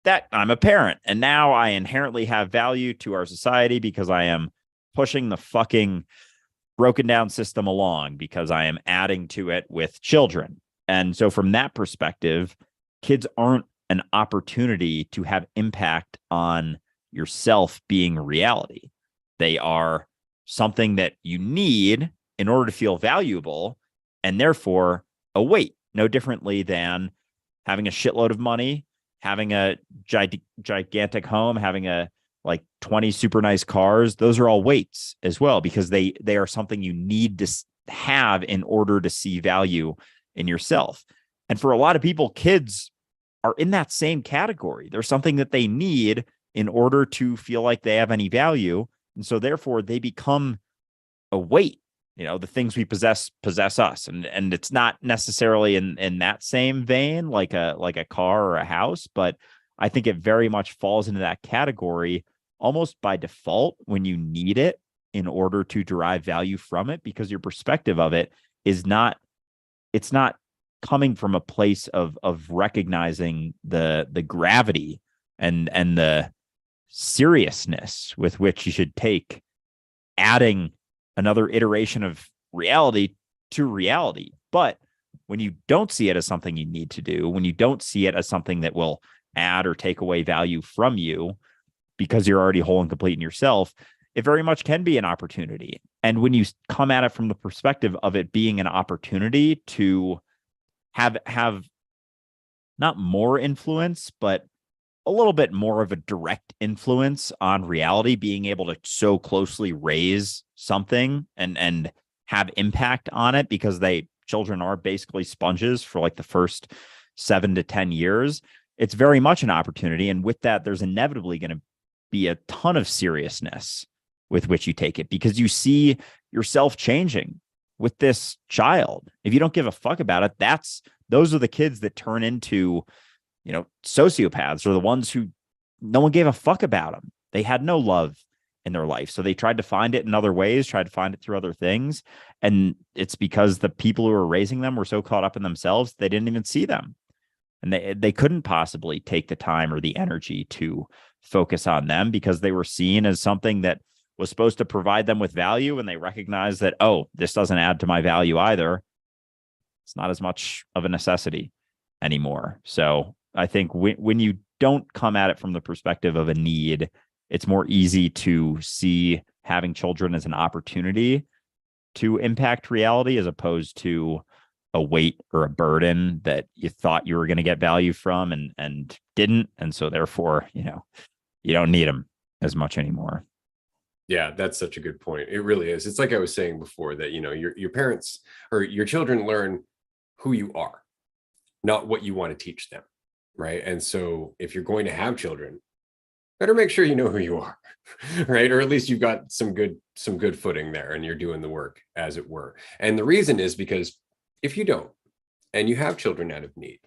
that I'm a parent, and now I inherently have value to our society because I am pushing the fucking broken down system along, because I am adding to it with children. And so from that perspective, kids aren't an opportunity to have impact on yourself being reality. They are something that you need in order to feel valuable, and therefore a weight, no differently than having a shitload of money, having a gigantic home, having a 20 super nice cars. Those are all weights as well, because they are something you need to have in order to see value in yourself. And for a lot of people, kids are in that same category. They're something that they need in order to feel like they have any value, And so therefore they become a weight. The things we possess us. And it's not necessarily in that same vein, like a car or a house, but I think it very much falls into that category almost by default when you need it in order to derive value from it, because your perspective of it is not, it's not coming from a place of recognizing the gravity and the seriousness with which you should take adding another iteration of reality to reality. But when you don't see it as something you need to do, when you don't see it as something that will add or take away value from you because you're already whole and complete in yourself, it very much can be an opportunity. And when you come at it from the perspective of it being an opportunity to have not more influence, but a little bit more of a direct influence on reality, being able to so closely raise something and have impact on it, because children are basically sponges for like the first 7 to 10 years. It's very much an opportunity. And with that, there's inevitably going to be a ton of seriousness with which you take it, because you see yourself changing with this child. If you don't give a fuck about it, those are the kids that turn into, sociopaths, or the ones who no one gave a fuck about them. They had no love in their life. So they tried to find it in other ways, tried to find it through other things. And it's because the people who were raising them were so caught up in themselves, they didn't even see them. And they couldn't possibly take the time or the energy to focus on them, because they were seen as something that was supposed to provide them with value. And they recognized that, oh, this doesn't add to my value either. It's not as much of a necessity anymore. So I think when you don't come at it from the perspective of a need, it's more easy to see having children as an opportunity to impact reality, as opposed to a weight or a burden that you thought you were going to get value from and didn't. And so therefore, you don't need them as much anymore. Yeah, that's such a good point. It really is. It's like I was saying before that, your parents or your children learn who you are, not what you want to teach them. Right. And so if you're going to have children, better make sure you know who you are, right? Or at least you've got some good footing there and you're doing the work, as it were. And the reason is because if you don't, and you have children out of need,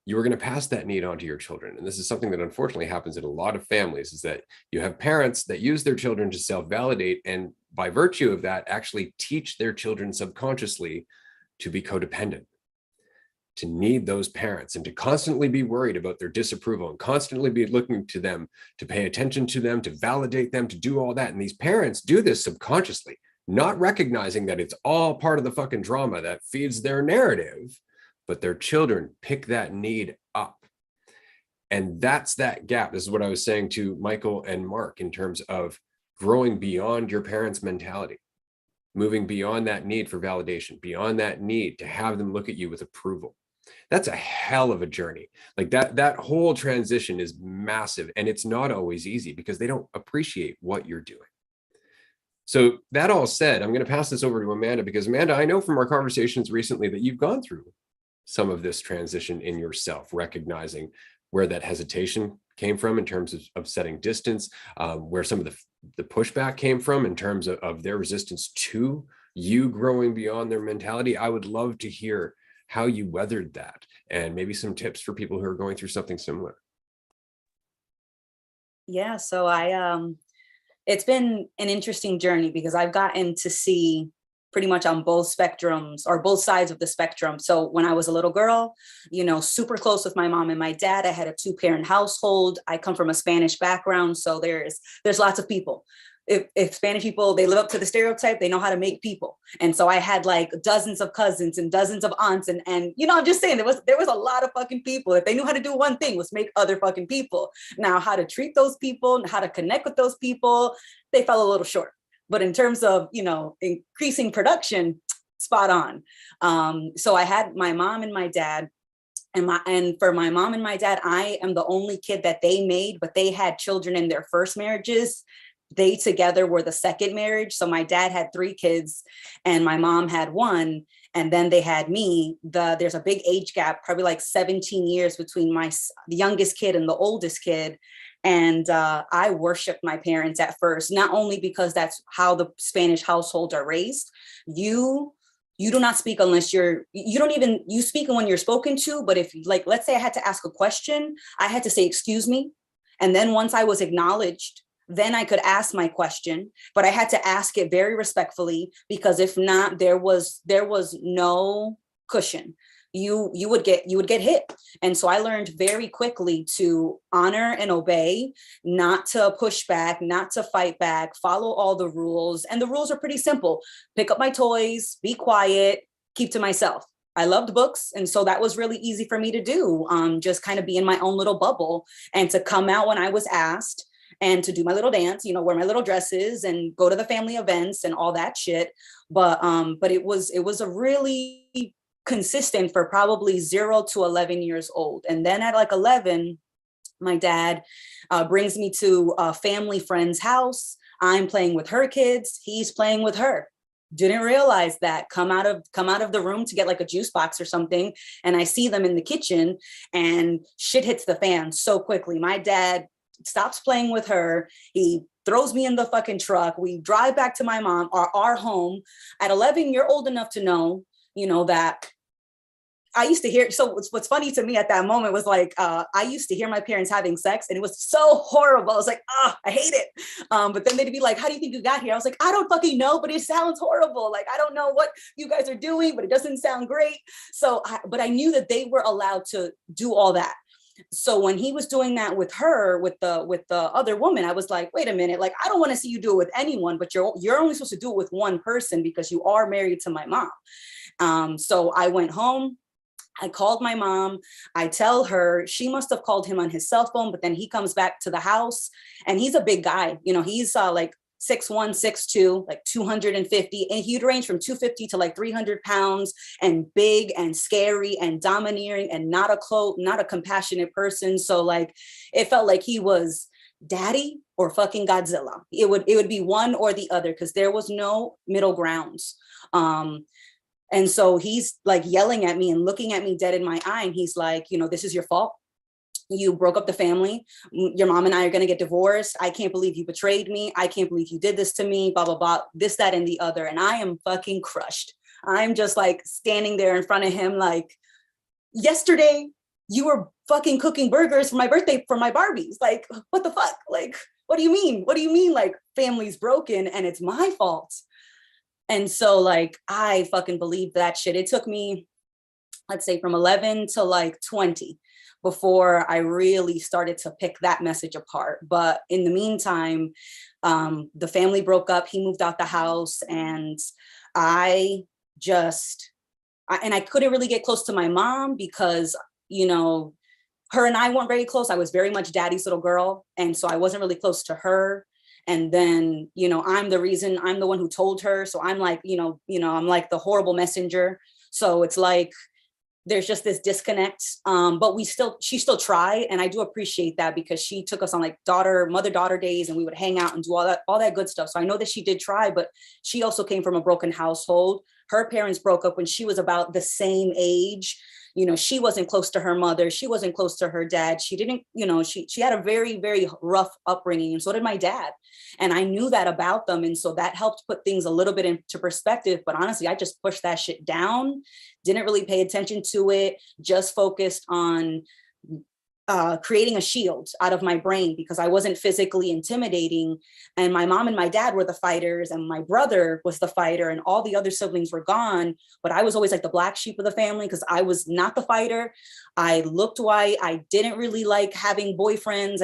you are going to pass that need on to your children. And this is something that unfortunately happens in a lot of families, is that you have parents that use their children to self-validate, and by virtue of that, actually teach their children subconsciously to be codependent, to need those parents, and to constantly be worried about their disapproval, and constantly be looking to them to pay attention to them, to validate them, to do all that. And these parents do this subconsciously, not recognizing that it's all part of the fucking drama that feeds their narrative, but their children pick that need up. And that's that gap. This is what I was saying to Michael and Mark in terms of growing beyond your parents' mentality, moving beyond that need for validation, beyond that need to have them look at you with approval. That's a hell of a journey. Like that whole transition is massive, and it's not always easy because they don't appreciate what you're doing. So that all said, I'm going to pass this over to Amanda, because Amanda, I know from our conversations recently that you've gone through some of this transition in yourself, recognizing where that hesitation came from in terms of setting distance, where some of the pushback came from in terms of their resistance to you growing beyond their mentality. I would love to hear how you weathered that, and maybe some tips for people who are going through something similar. Yeah, so it's been an interesting journey, because I've gotten to see pretty much on both spectrums, or both sides of the spectrum. So when I was a little girl, super close with my mom and my dad. I had a 2-parent household. I come from a Spanish background, so there's lots of people. If Spanish people, they live up to the stereotype, they know how to make people. And so I had like dozens of cousins and dozens of aunts. And I'm just saying, there was a lot of fucking people. If they knew how to do one thing, was make other fucking people. Now, how to treat those people, how to connect with those people, they fell a little short. But in terms of, increasing production, spot on. So I had my mom and my dad. And for my mom and my dad, I am the only kid that they made, but they had children in their first marriages. They together were the second marriage. So my dad had 3 kids and my mom had 1. And then they had me. There's a big age gap, probably like 17 years between the youngest kid and the oldest kid. And I worshiped my parents at first, not only because that's how the Spanish households are raised. You do not speak unless you speak when you're spoken to. But if, like, let's say I had to ask a question, I had to say, excuse me. And then once I was acknowledged, then I could ask my question, but I had to ask it very respectfully, because if not, there was no cushion. You would get hit. And so I learned very quickly to honor and obey, not to push back, not to fight back, follow all the rules. And the rules are pretty simple. Pick up my toys, be quiet, keep to myself. I loved books. And so that was really easy for me to do. Just kind of be in my own little bubble and to come out when I was asked, and to do my little dance, wear my little dresses and go to the family events and all that shit. But it was a really consistent for probably 0 to 11 years old. And then at like 11, my dad brings me to a family friend's house. I'm playing with her kids. He's playing with her. Didn't realize that. Come out of the room to get like a juice box or something, and I see them in the kitchen, and shit hits the fan so quickly. My dad stops playing with her. He throws me in the fucking truck. We drive back to my mom, our home. At 11, you're old enough to know, that I used to hear. So what's funny to me at that moment was like, I used to hear my parents having sex, and it was so horrible. I was like, I hate it. But then they'd be like, how do you think you got here? I was like, I don't fucking know, but it sounds horrible. Like, I don't know what you guys are doing, but it doesn't sound great. So, but I knew that they were allowed to do all that. So when he was doing that with her, with the other woman, I was like, wait a minute, like, I don't want to see you do it with anyone, but you're only supposed to do it with one person because you are married to my mom. So I went home. I called my mom. I tell her, she must have called him on his cell phone, but then he comes back to the house, and he's a big guy. He's like 6'1", 6'2", like 250, and he'd range from 250 to like 300 pounds, and big and scary and domineering, and not a compassionate person. So like, it felt like he was daddy or fucking Godzilla. It would be one or the other, because there was no middle grounds. And so he's like yelling at me and looking at me dead in my eye, and he's like, this is your fault. You broke up the family. Your mom and I are going to get divorced. I can't believe you betrayed me. I can't believe you did this to me, blah, blah, blah, this, that, and the other. And I am fucking crushed. I'm just like standing there in front of him like, yesterday you were fucking cooking burgers for my birthday for my Barbies. Like, what the fuck? Like, what do you mean? What do you mean? Like, family's broken and it's my fault. And so like, I fucking believed that shit. It took me, let's say, from 11 to like 20 before I really started to pick that message apart. But in the meantime, the family broke up, he moved out the house, and I couldn't really get close to my mom because, her and I weren't very close. I was very much daddy's little girl. And so I wasn't really close to her. And then, I'm the one who told her. So I'm like, I'm like the horrible messenger. So it's like, there's just this disconnect, but she still tried. And I do appreciate that, because she took us on like mother-daughter days, and we would hang out and do all that good stuff. So I know that she did try, but she also came from a broken household. Her parents broke up when she was about the same age. She wasn't close to her mother. She wasn't close to her dad. She didn't, she had a very, very rough upbringing. And so did my dad. And I knew that about them. And so that helped put things a little bit into perspective. But honestly, I just pushed that shit down, didn't really pay attention to it, just focused on creating a shield out of my brain, because I wasn't physically intimidating. And my mom and my dad were the fighters, and my brother was the fighter, and all the other siblings were gone. But I was always like the black sheep of the family, because I was not the fighter. I looked white. I didn't really like having boyfriends.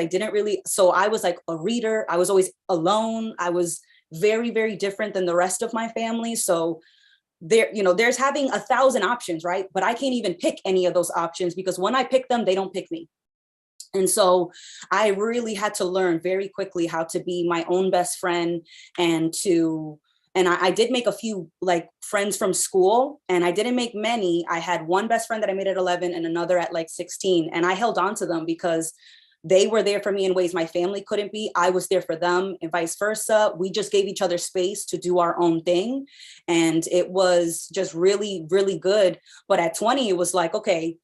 So I was like a reader. I was always alone. I was very, very different than the rest of my family. So there's having 1,000 options, right? But I can't even pick any of those options, because when I pick them, they don't pick me. And so I really had to learn very quickly how to be my own best friend, and I did make a few like friends from school, and I didn't make many. I had one best friend that I made at 11 and another at like 16. And I held on to them because they were there for me in ways my family couldn't be. I was there for them, and vice versa. We just gave each other space to do our own thing. And it was just really, really good. But at 20, it was like, okay,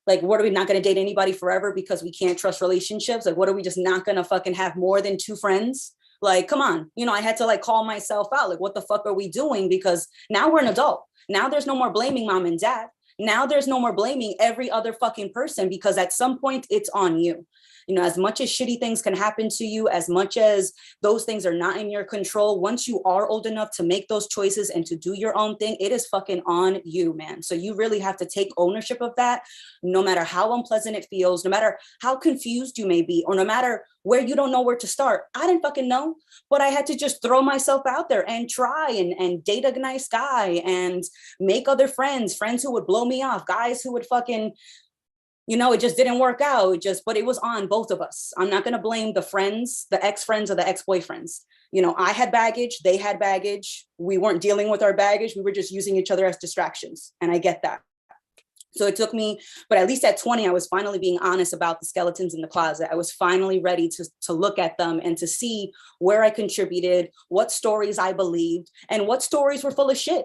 Like, what are we not going to date anybody forever because we can't trust relationships? Like, what are we just not going to fucking have more than 2 friends? Like, come on. You know, I had to like call myself out. Like, what the fuck are we doing? Because now we're an adult. Now there's no more blaming mom and dad. Now there's no more blaming every other fucking person, because at some point it's on you. You know, as much as shitty things can happen to you, as much as those things are not in your control, once you are old enough to make those choices and to do your own thing, it is fucking on you, man. So you really have to take ownership of that, no matter how unpleasant it feels, no matter how confused you may be, or no matter where you don't know where to start. I didn't fucking know, but I had to just throw myself out there and try and date a nice guy and make other friends who would blow me off, guys who would fucking, you know, it just didn't work out. But it was on both of us. I'm not going to blame the friends, the ex-friends or the ex-boyfriends. You know, I had baggage, they had baggage. We weren't dealing with our baggage. We were just using each other as distractions. And I get that. So it took me, but at least at 20, I was finally being honest about the skeletons in the closet. I was finally ready to look at them and to see where I contributed, what stories I believed, and what stories were full of shit.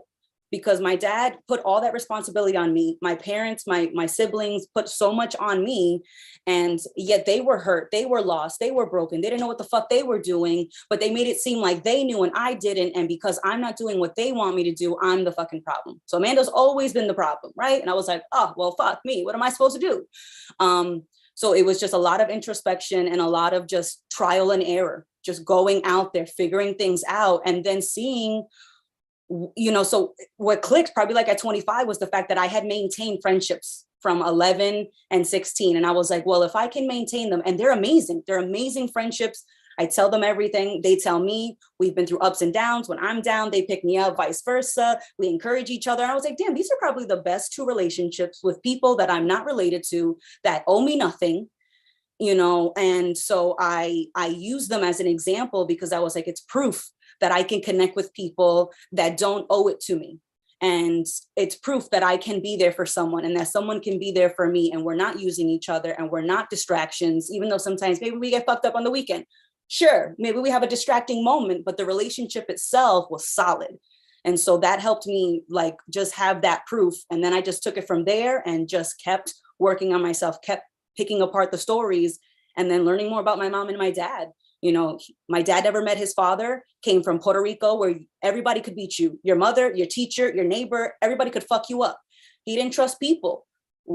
Because my dad put all that responsibility on me. My parents, my siblings put so much on me, and yet they were hurt, they were lost, they were broken, they didn't know what the fuck they were doing, but they made it seem like they knew and I didn't. And because I'm not doing what they want me to do, I'm the fucking problem. So Amanda's always been the problem, right? And I was like, oh, well, fuck me. What am I supposed to do? So it was just a lot of introspection and a lot of just trial and error, just going out there, figuring things out, and then seeing, you know, so what clicked probably like at 25 was the fact that I had maintained friendships from 11 and 16. And I was like, well, if I can maintain them, and they're amazing friendships. I tell them everything. They tell me. We've been through ups and downs. When I'm down, they pick me up, vice versa. We encourage each other. And I was like, damn, these are probably the best 2 relationships with people that I'm not related to, that owe me nothing, you know? And so I use them as an example, because I was like, it's proof that I can connect with people that don't owe it to me. And it's proof that I can be there for someone, and that someone can be there for me, and we're not using each other, and we're not distractions, even though sometimes maybe we get fucked up on the weekend. Sure, maybe we have a distracting moment, but the relationship itself was solid. And so that helped me like just have that proof. And then I just took it from there and just kept working on myself, kept picking apart the stories, and then learning more about my mom and my dad. You know, my dad never met his father, came from Puerto Rico, where everybody could beat you. Your mother, your teacher, your neighbor, everybody could fuck you up. He didn't trust people,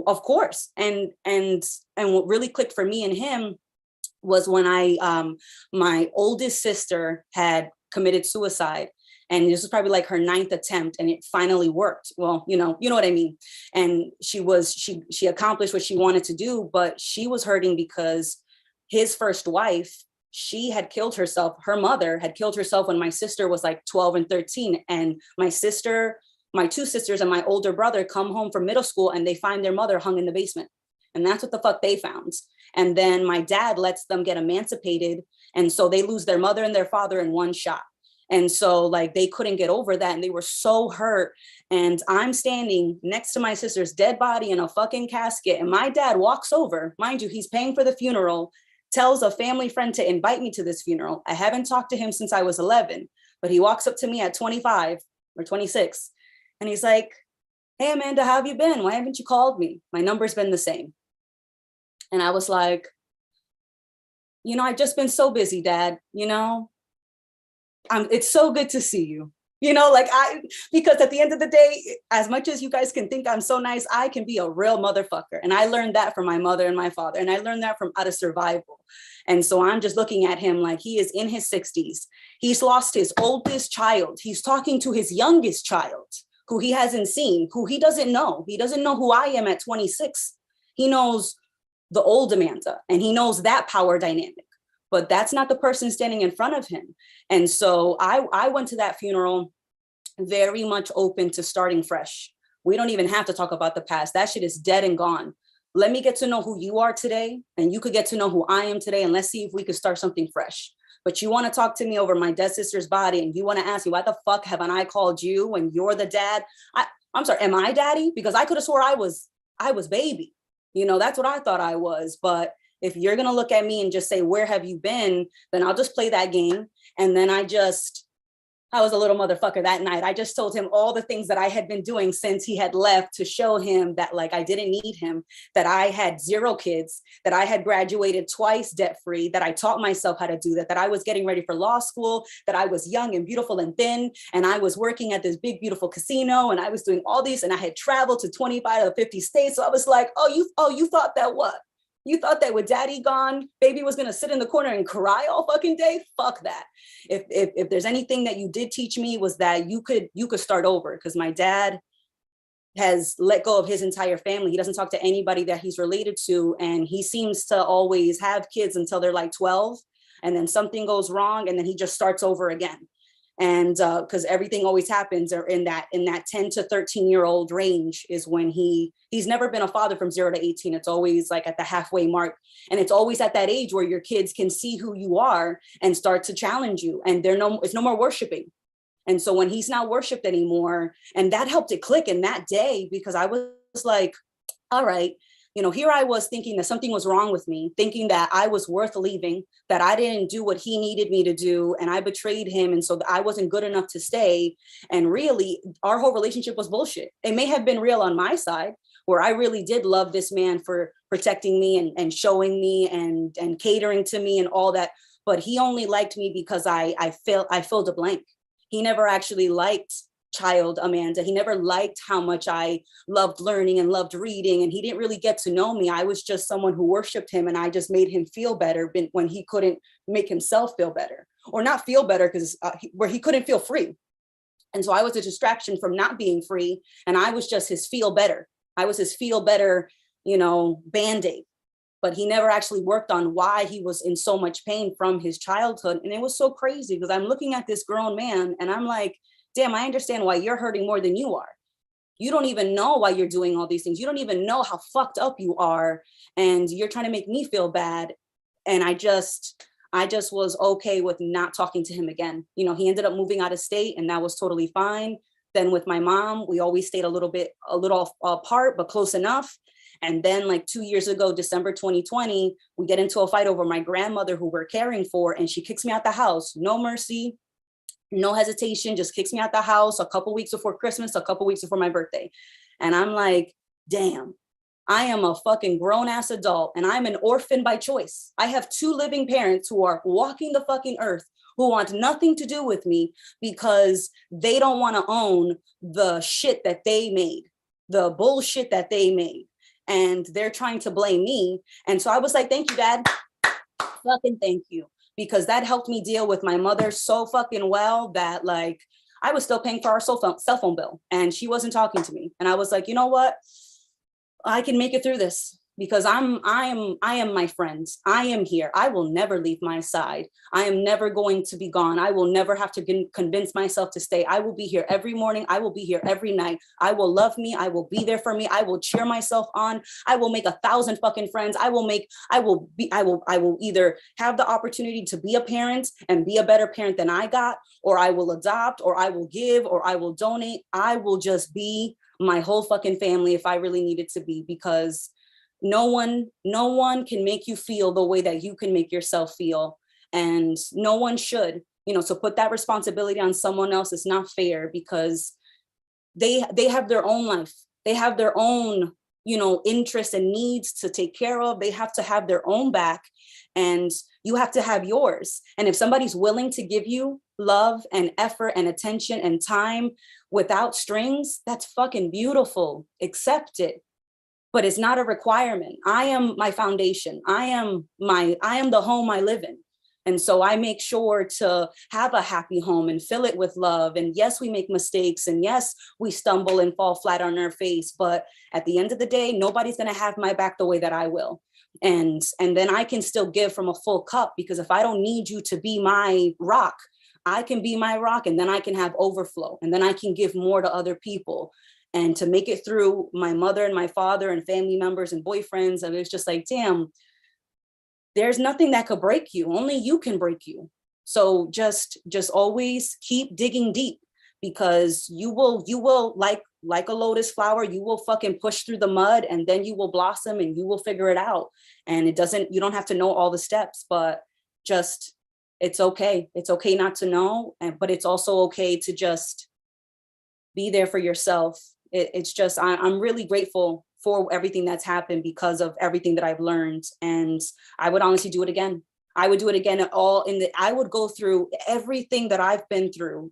of course. And what really clicked for me and him was when my oldest sister had committed suicide. And this was probably like her 9th attempt, and it finally worked. Well, you know what I mean? And she accomplished what she wanted to do, but she was hurting because his first wife, she had killed herself. Her mother had killed herself when my sister was like 12 and 13. And my 2 sisters and my older brother come home from middle school, and they find their mother hung in the basement. And that's what the fuck they found. And then my dad lets them get emancipated. And so they lose their mother and their father in one shot. And so like they couldn't get over that, and they were so hurt. And I'm standing next to my sister's dead body in a fucking casket. And my dad walks over, mind you, he's paying for the funeral, tells a family friend to invite me to this funeral. I haven't talked to him since I was 11, but he walks up to me at 25 or 26. And he's like, hey, Amanda, how have you been? Why haven't you called me? My number's been the same. And I was like, you know, I've just been so busy, Dad, you know, it's so good to see you. You know, like because at the end of the day, as much as you guys can think I'm so nice, I can be a real motherfucker. And I learned that from my mother and my father. And I learned that from out of survival. And so I'm just looking at him like he is in his 60s. He's lost his oldest child. He's talking to his youngest child, who he hasn't seen, who he doesn't know. He doesn't know who I am at 26. He knows the old Amanda, and he knows that power dynamic. But that's not the person standing in front of him. And so I went to that funeral very much open to starting fresh. We don't even have to talk about the past. That shit is dead and gone. Let me get to know who you are today, and you could get to know who I am today, and let's see if we could start something fresh. But you want to talk to me over my dead sister's body, and you want to ask me, why the fuck haven't I called you when you're the dad? I'm sorry, am I daddy? Because I could have swore I was baby. You know, that's what I thought I was. But if you're going to look at me and just say, where have you been? Then I'll just play that game. And then I just I was a little motherfucker that night. I just told him all the things that I had been doing since he had left to show him that like I didn't need him, that I had 0 kids, that I had graduated twice debt-free, that I taught myself how to do that, that I was getting ready for law school, that I was young and beautiful and thin, and I was working at this big, beautiful casino, and I was doing all these, and I had traveled to 25 of the 50 states. So I was like, you thought that what? You thought that with daddy gone, baby was gonna sit in the corner and cry all fucking day? Fuck that. If there's anything that you did teach me was that you could start over, because my dad has let go of his entire family. He doesn't talk to anybody that he's related to, and he seems to always have kids until they're like 12, and then something goes wrong, and then he just starts over again. And because everything always happens or in that 10 to 13-year-old range is when he's never been a father from 0 to 18. It's always like at the halfway mark, and it's always at that age where your kids can see who you are and start to challenge you, and it's no more worshiping. And so when he's not worshiped anymore, and that helped it click in that day, because I was like, all right, here I was thinking that something was wrong with me, thinking that I was worth leaving, that I didn't do what he needed me to do, and I betrayed him, and so I wasn't good enough to stay. And really, our whole relationship was bullshit. It may have been real on my side, where I really did love this man for protecting me and showing me and catering to me and all that, but he only liked me because I filled a blank. He never actually liked child Amanda. He never liked how much I loved learning and loved reading, and he didn't really get to know me. I was just someone who worshiped him, and I just made him feel better when he couldn't make himself feel better, or not feel better, because where he couldn't feel free. And so I was a distraction from not being free, and I was just his feel better. I was his feel better, Band-Aid. But he never actually worked on why he was in so much pain from his childhood. And it was so crazy, because I'm looking at this grown man and I'm like, damn, I understand why you're hurting more than you are. You don't even know why you're doing all these things. You don't even know how fucked up you are. And you're trying to make me feel bad. And I just was okay with not talking to him again. He ended up moving out of state, and that was totally fine. Then with my mom, we always stayed a little apart, but close enough. And then like 2 years ago, December 2020, we get into a fight over my grandmother who we're caring for, and she kicks me out the house. No mercy, no hesitation, just kicks me out the house a couple weeks before Christmas, a couple weeks before my birthday. And I'm like, damn, I am a fucking grown ass adult, and I'm an orphan by choice. I have 2 living parents who are walking the fucking earth, who want nothing to do with me because they don't want to own the shit that they made, the bullshit that they made. And they're trying to blame me. And so I was like, thank you, Dad. Fucking thank you. Because that helped me deal with my mother so fucking well that like I was still paying for our cell phone bill, and she wasn't talking to me. And I was like, you know what? I can make it through this, because I am my friends. I am here. I will never leave my side. I am never going to be gone. I will never have to convince myself to stay. I will be here every morning. I will be here every night. I will love me. I will be there for me. I will cheer myself on. I will make 1,000 fucking friends. I will either have the opportunity to be a parent and be a better parent than I got, or I will adopt, or I will give, or I will donate. I will just be my whole fucking family if I really needed to be, because no one can make you feel the way that you can make yourself feel. And no one should, so put that responsibility on someone else is not fair, because they have their own life. They have their own, interests and needs to take care of. They have to have their own back, and you have to have yours. And if somebody's willing to give you love and effort and attention and time without strings, that's fucking beautiful. Accept it. But it's not a requirement. I am my foundation. I am the home I live in. And so I make sure to have a happy home and fill it with love. And yes, we make mistakes. And yes, we stumble and fall flat on our face. But at the end of the day, nobody's going to have my back the way that I will. And then I can still give from a full cup, because if I don't need you to be my rock, I can be my rock, and then I can have overflow, and then I can give more to other people. And to make it through my mother and my father and family members and boyfriends, and it's just like, damn, there's nothing that could break you. Only you can break you. So just always keep digging deep, because you will like a lotus flower, you will fucking push through the mud, and then you will blossom, and you will figure it out. And you don't have to know all the steps, but just it's okay. It's okay not to know, but it's also okay to just be there for yourself. It's just, I'm really grateful for everything that's happened because of everything that I've learned. And I would honestly do it again. I would do it again I would go through everything that I've been through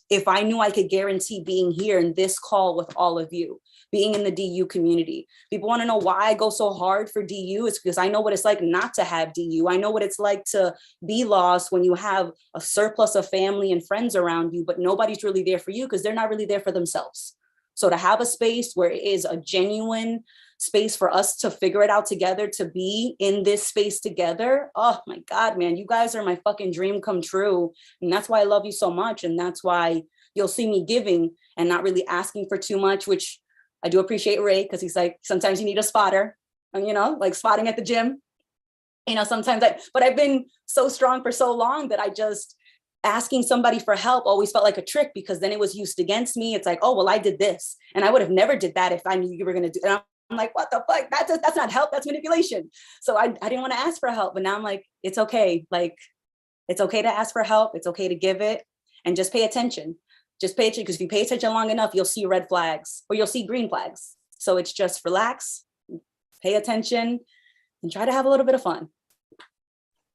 if I knew I could guarantee being here in this call with all of you, being in the DU community. People want to know why I go so hard for DU. It's because I know what it's like not to have DU. I know what it's like to be lost when you have a surplus of family and friends around you, but nobody's really there for you because they're not really there for themselves. So to have a space where it is a genuine space for us to figure it out together, to be in this space together. Oh my God, man, you guys are my fucking dream come true. And that's why I love you so much. And that's why you'll see me giving and not really asking for too much, which I do appreciate Ray, because he's like, sometimes you need a spotter, you know, like spotting at the gym, you know, sometimes but I've been so strong for so long that I just, asking somebody for help always felt like a trick, because then it was used against me. It's like, oh, well, I did this and I would have never did that if I knew you were going to do it. I'm like, what the fuck? That's not help. That's manipulation. So I didn't want to ask for help, but now I'm like, it's okay. Like, it's okay to ask for help. It's okay to give it, and just pay attention. Just pay attention, because if you pay attention long enough, you'll see red flags or you'll see green flags. So it's just relax, pay attention, and try to have a little bit of fun.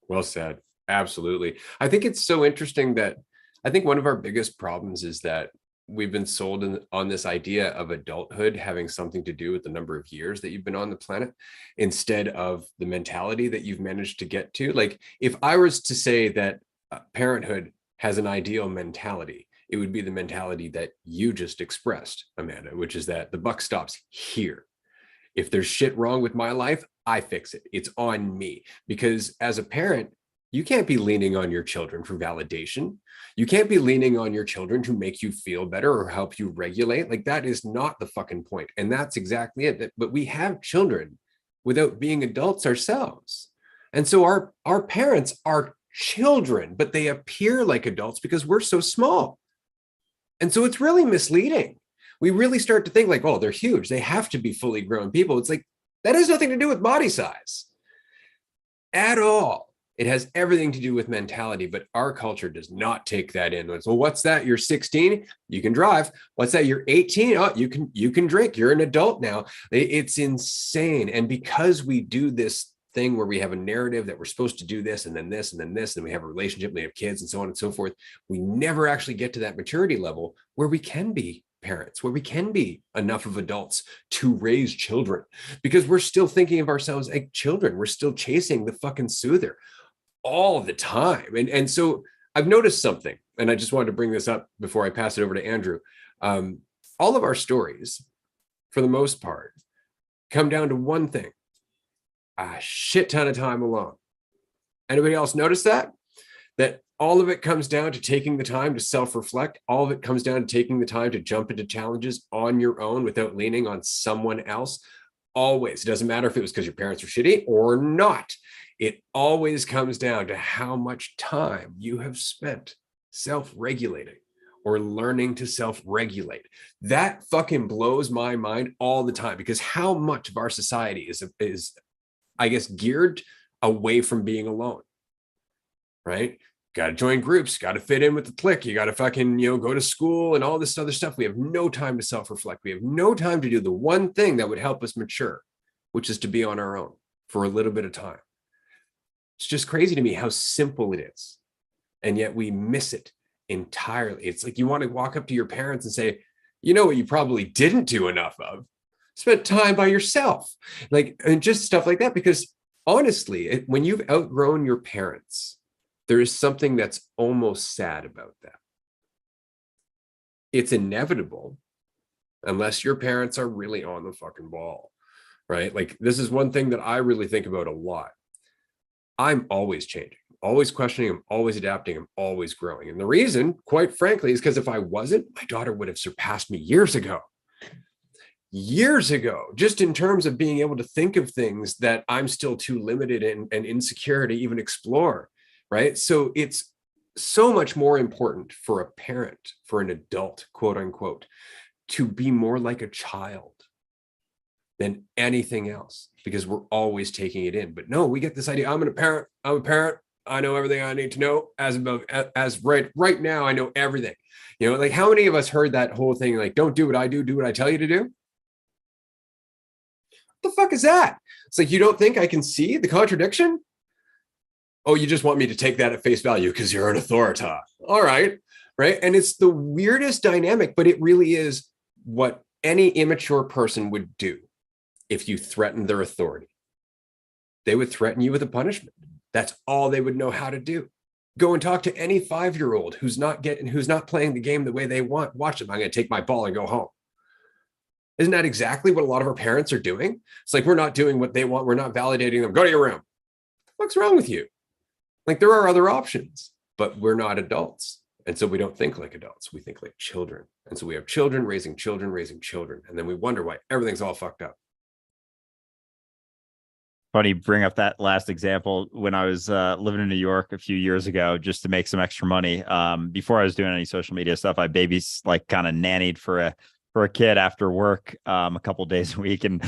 Well said. Absolutely. I think it's so interesting that I think one of our biggest problems is that we've been sold on this idea of adulthood having something to do with the number of years that you've been on the planet, instead of the mentality that you've managed to get to. Like, if I was to say that parenthood has an ideal mentality, it would be the mentality that you just expressed, Amanda, which is that the buck stops here. If there's shit wrong with my life, I fix it. It's on me. Because as a parent, you can't be leaning on your children for validation. You can't be leaning on your children to make you feel better or help you regulate. Like, that is not the fucking point. And that's exactly it. But we have children without being adults ourselves. And so our parents are children, but they appear like adults because we're so small. And so it's really misleading. We really start to think like, oh, they're huge. They have to be fully grown people. It's like, that has nothing to do with body size at all. It has everything to do with mentality, but our culture does not take that in. So what's that? You're 16, you can drive. What's that? You're 18, oh, you can drink. You're an adult now. It's insane. And because we do this thing where we have a narrative that we're supposed to do this and then this and then this, and we have a relationship, and we have kids and so on and so forth, we never actually get to that maturity level where we can be parents, where we can be enough of adults to raise children, because we're still thinking of ourselves like children. We're still chasing the fucking soother all the time. And so I've noticed something, and I just wanted to bring this up before I pass it over to Andrew. All of our stories, for the most part, come down to one thing: a shit ton of time alone. Anybody else notice that? That all of it comes down to taking the time to self-reflect. All of it comes down to taking the time to jump into challenges on your own without leaning on someone else. Always. It doesn't matter if it was because your parents were shitty or not. It always comes down to how much time you have spent self-regulating or learning to self-regulate. That fucking blows my mind all the time, because how much of our society is I guess, geared away from being alone, right? Got to join groups, got to fit in with the clique. You got to fucking, go to school and all this other stuff. We have no time to self-reflect. We have no time to do the one thing that would help us mature, which is to be on our own for a little bit of time. It's just crazy to me how simple it is. And yet we miss it entirely. It's like you want to walk up to your parents and say, you know what you probably didn't do enough of? Spend time by yourself, and just stuff like that. Because honestly, when you've outgrown your parents, there is something that's almost sad about that. It's inevitable unless your parents are really on the fucking ball, right? Like, this is one thing that I really think about a lot. I'm always changing, always questioning, I'm always adapting, I'm always growing. And the reason, quite frankly, is because if I wasn't, my daughter would have surpassed me years ago, just in terms of being able to think of things that I'm still too limited and insecure to even explore, right? So it's so much more important for a parent, for an adult, quote unquote, to be more like a child than anything else, because we're always taking it in. But no, we get this idea, I'm a parent, I know everything I need to know as right now. I know everything. You know, like how many of us heard that whole thing? Like, don't do what I do what I tell you to do. What the fuck is that? It's like, you don't think I can see the contradiction? Oh, you just want me to take that at face value because you're an authority. All right. Right. And it's the weirdest dynamic, but it really is what any immature person would do if you threatened their authority. They would threaten you with a punishment. That's all they would know how to do. Go and talk to any 5-year-old who's not playing the game the way they want. Watch them. I'm going to take my ball and go home. Isn't that exactly what a lot of our parents are doing? It's like, we're not doing what they want. We're not validating them. Go to your room. What's wrong with you? Like, there are other options, but we're not adults. And so we don't think like adults. We think like children. And so we have children raising children, raising children. And then we wonder why everything's all fucked up. Funny, bring up that last example. When I was living in New York a few years ago, just to make some extra money, before I was doing any social media stuff, I like kind of nannied for a kid after work a couple days a week, and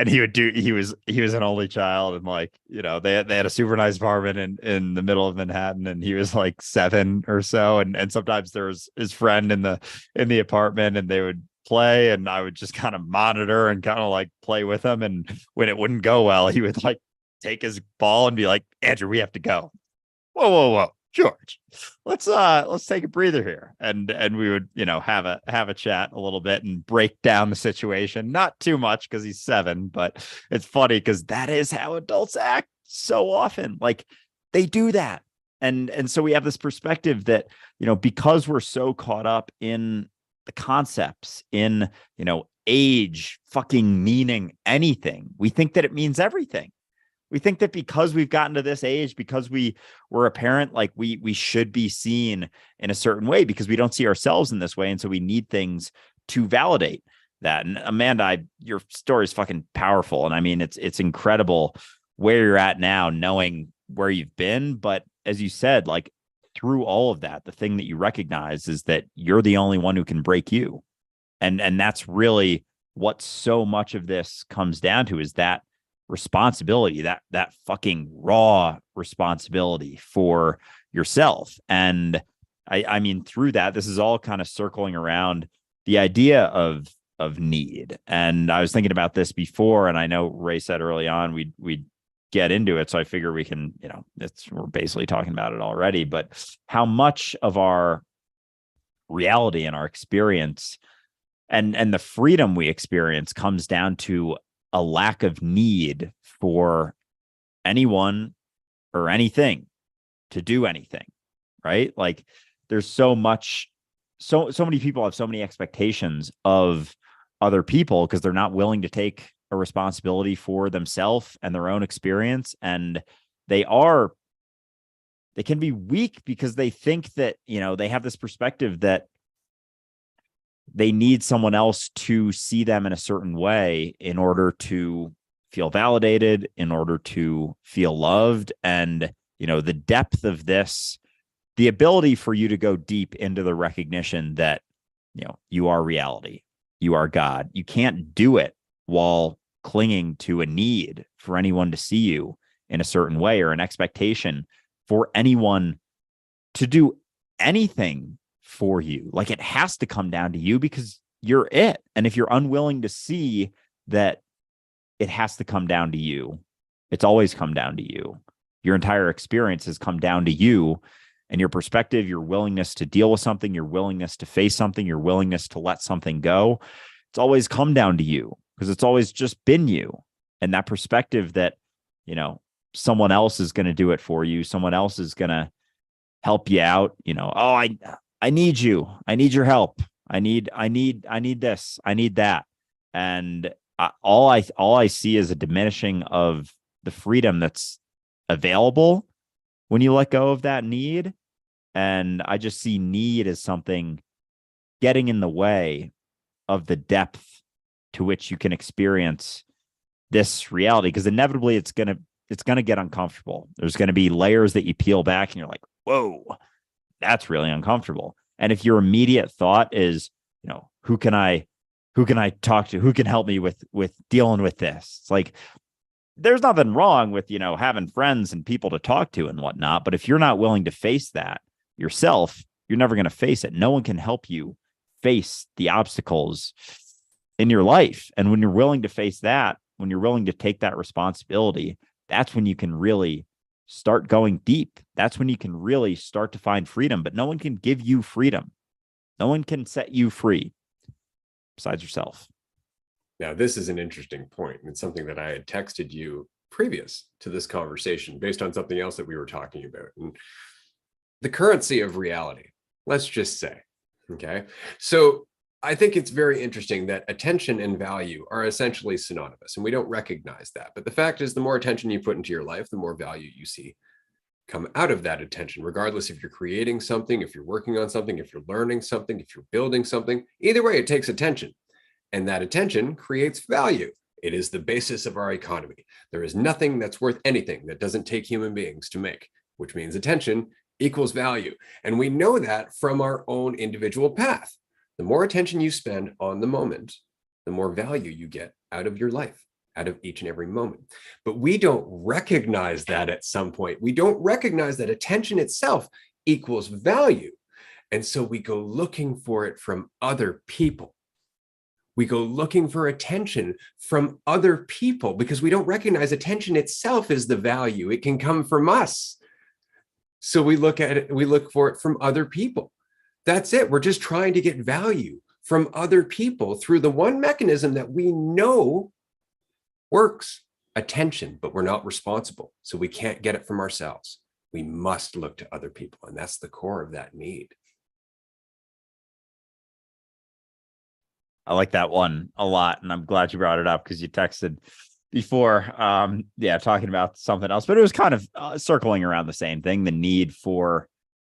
he was an only child, and like, you know, they had a super nice apartment in the middle of Manhattan, and he was like 7 or so, and sometimes there was his friend in the apartment, and they would play, and I would just kind of monitor and kind of like play with him, and when it wouldn't go well, he would like take his ball and be like, Andrew, we have to go. Whoa, George, let's take a breather here, and we would, you know, have a chat a little bit and break down the situation, not too much because he's 7, but it's funny because that is how adults act so often. Like, they do that, and so we have this perspective that, you know, because we're so caught up in the concepts, in, you know, age fucking meaning anything, we think that it means everything. We think that because we've gotten to this age, because we were a parent, like we should be seen in a certain way because we don't see ourselves in this way. And so we need things to validate that. And Amanda, your story is fucking powerful. And I mean, it's incredible where you're at now, knowing where you've been. But as you said, like, through all of that, the thing that you recognize is that you're the only one who can break you. And that's really what so much of this comes down to, is that responsibility, that fucking raw responsibility for yourself. And I mean, through that, this is all kind of circling around the idea of need. And I was thinking about this before, and I know Ray said early on we'd get into it, so I figure we can, you know, we're basically talking about it already, but how much of our reality and our experience and the freedom we experience comes down to a lack of need for anyone or anything to do anything, right? Like, there's so many people have so many expectations of other people because they're not willing to take a responsibility for themselves and their own experience. And they can be weak because they think that, you know, they have this perspective that they need someone else to see them in a certain way in order to feel validated, in order to feel loved. And, you know, the depth of this, the ability for you to go deep into the recognition that, you know, you are reality, you are God. You can't do it while clinging to a need for anyone to see you in a certain way, or an expectation for anyone to do anything for you. Like, it has to come down to you because you're it. And if you're unwilling to see that it has to come down to you, it's always come down to you. Your entire experience has come down to you and your perspective, your willingness to deal with something, your willingness to face something, your willingness to let something go. It's always come down to you because it's always just been you. And that perspective that, you know, someone else is going to do it for you, someone else is going to help you out, you know, oh, I need you. I need your help. I need this. I need that. And all I see is a diminishing of the freedom that's available when you let go of that need. And I just see need as something getting in the way of the depth to which you can experience this reality, because inevitably it's going to get uncomfortable. There's going to be layers that you peel back and you're like, whoa, that's really uncomfortable. And if your immediate thought is, you know, who can I talk to? Who can help me with dealing with this? It's like, there's nothing wrong with, having friends and people to talk to and whatnot. But if you're not willing to face that yourself, you're never going to face it. No one can help you face the obstacles in your life. And when you're willing to face that, when you're willing to take that responsibility, that's when you can really start going deep. That's when you can really start to find freedom. But no one can give you freedom. No one can set you free besides yourself. Now, this is an interesting point. It's something that I had texted you previous to this conversation based on something else that we were talking about. And the currency of reality, let's just say, okay? So I think it's very interesting that attention and value are essentially synonymous, and we don't recognize that. But the fact is, the more attention you put into your life, the more value you see come out of that attention, regardless if you're creating something, if you're working on something, if you're learning something, if you're building something. Either way, it takes attention. And that attention creates value. It is the basis of our economy. There is nothing that's worth anything that doesn't take human beings to make, which means attention equals value. And we know that from our own individual path. The more attention you spend on the moment, the more value you get out of your life, out of each and every moment. But we don't recognize that at some point. We don't recognize that attention itself equals value. And so we go looking for it from other people. We go looking for attention from other people because we don't recognize attention itself is the value. It can come from us. So we look at it, we look for it from other people. That's it. We're just trying to get value from other people through the one mechanism that we know works, attention, but we're not responsible. So we can't get it from ourselves. We must look to other people. And that's the core of that need. I like that one a lot. And I'm glad you brought it up because you texted before, talking about something else, but it was kind of circling around the same thing, the need for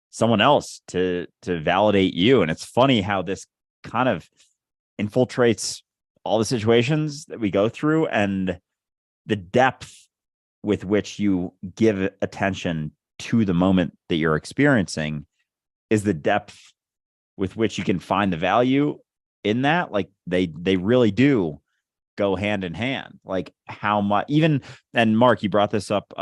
someone else to validate you. And it's funny how this kind of infiltrates all the situations that we go through, and the depth with which you give attention to the moment that you're experiencing is the depth with which you can find the value in that. Like they really do go hand in hand. Like how much, even, and Mark, you brought this up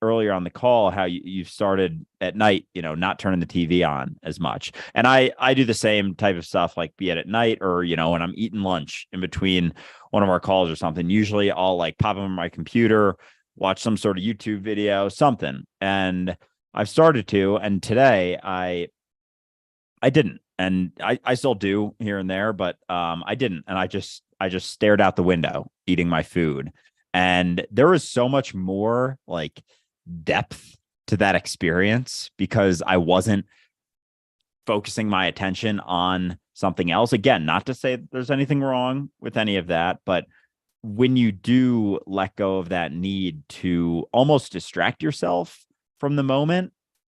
earlier on the call, how you've started at night, not turning the TV on as much. And I do the same type of stuff, like be it at night or, when I'm eating lunch in between one of our calls or something. Usually I'll like pop on my computer, watch some sort of YouTube video, something. And I've started to, and today I didn't. And I still do here and there, but I didn't. And I just stared out the window eating my food. And there was so much more like depth to that experience because I wasn't focusing my attention on something else. Again, not to say there's anything wrong with any of that, but when you do let go of that need to almost distract yourself from the moment,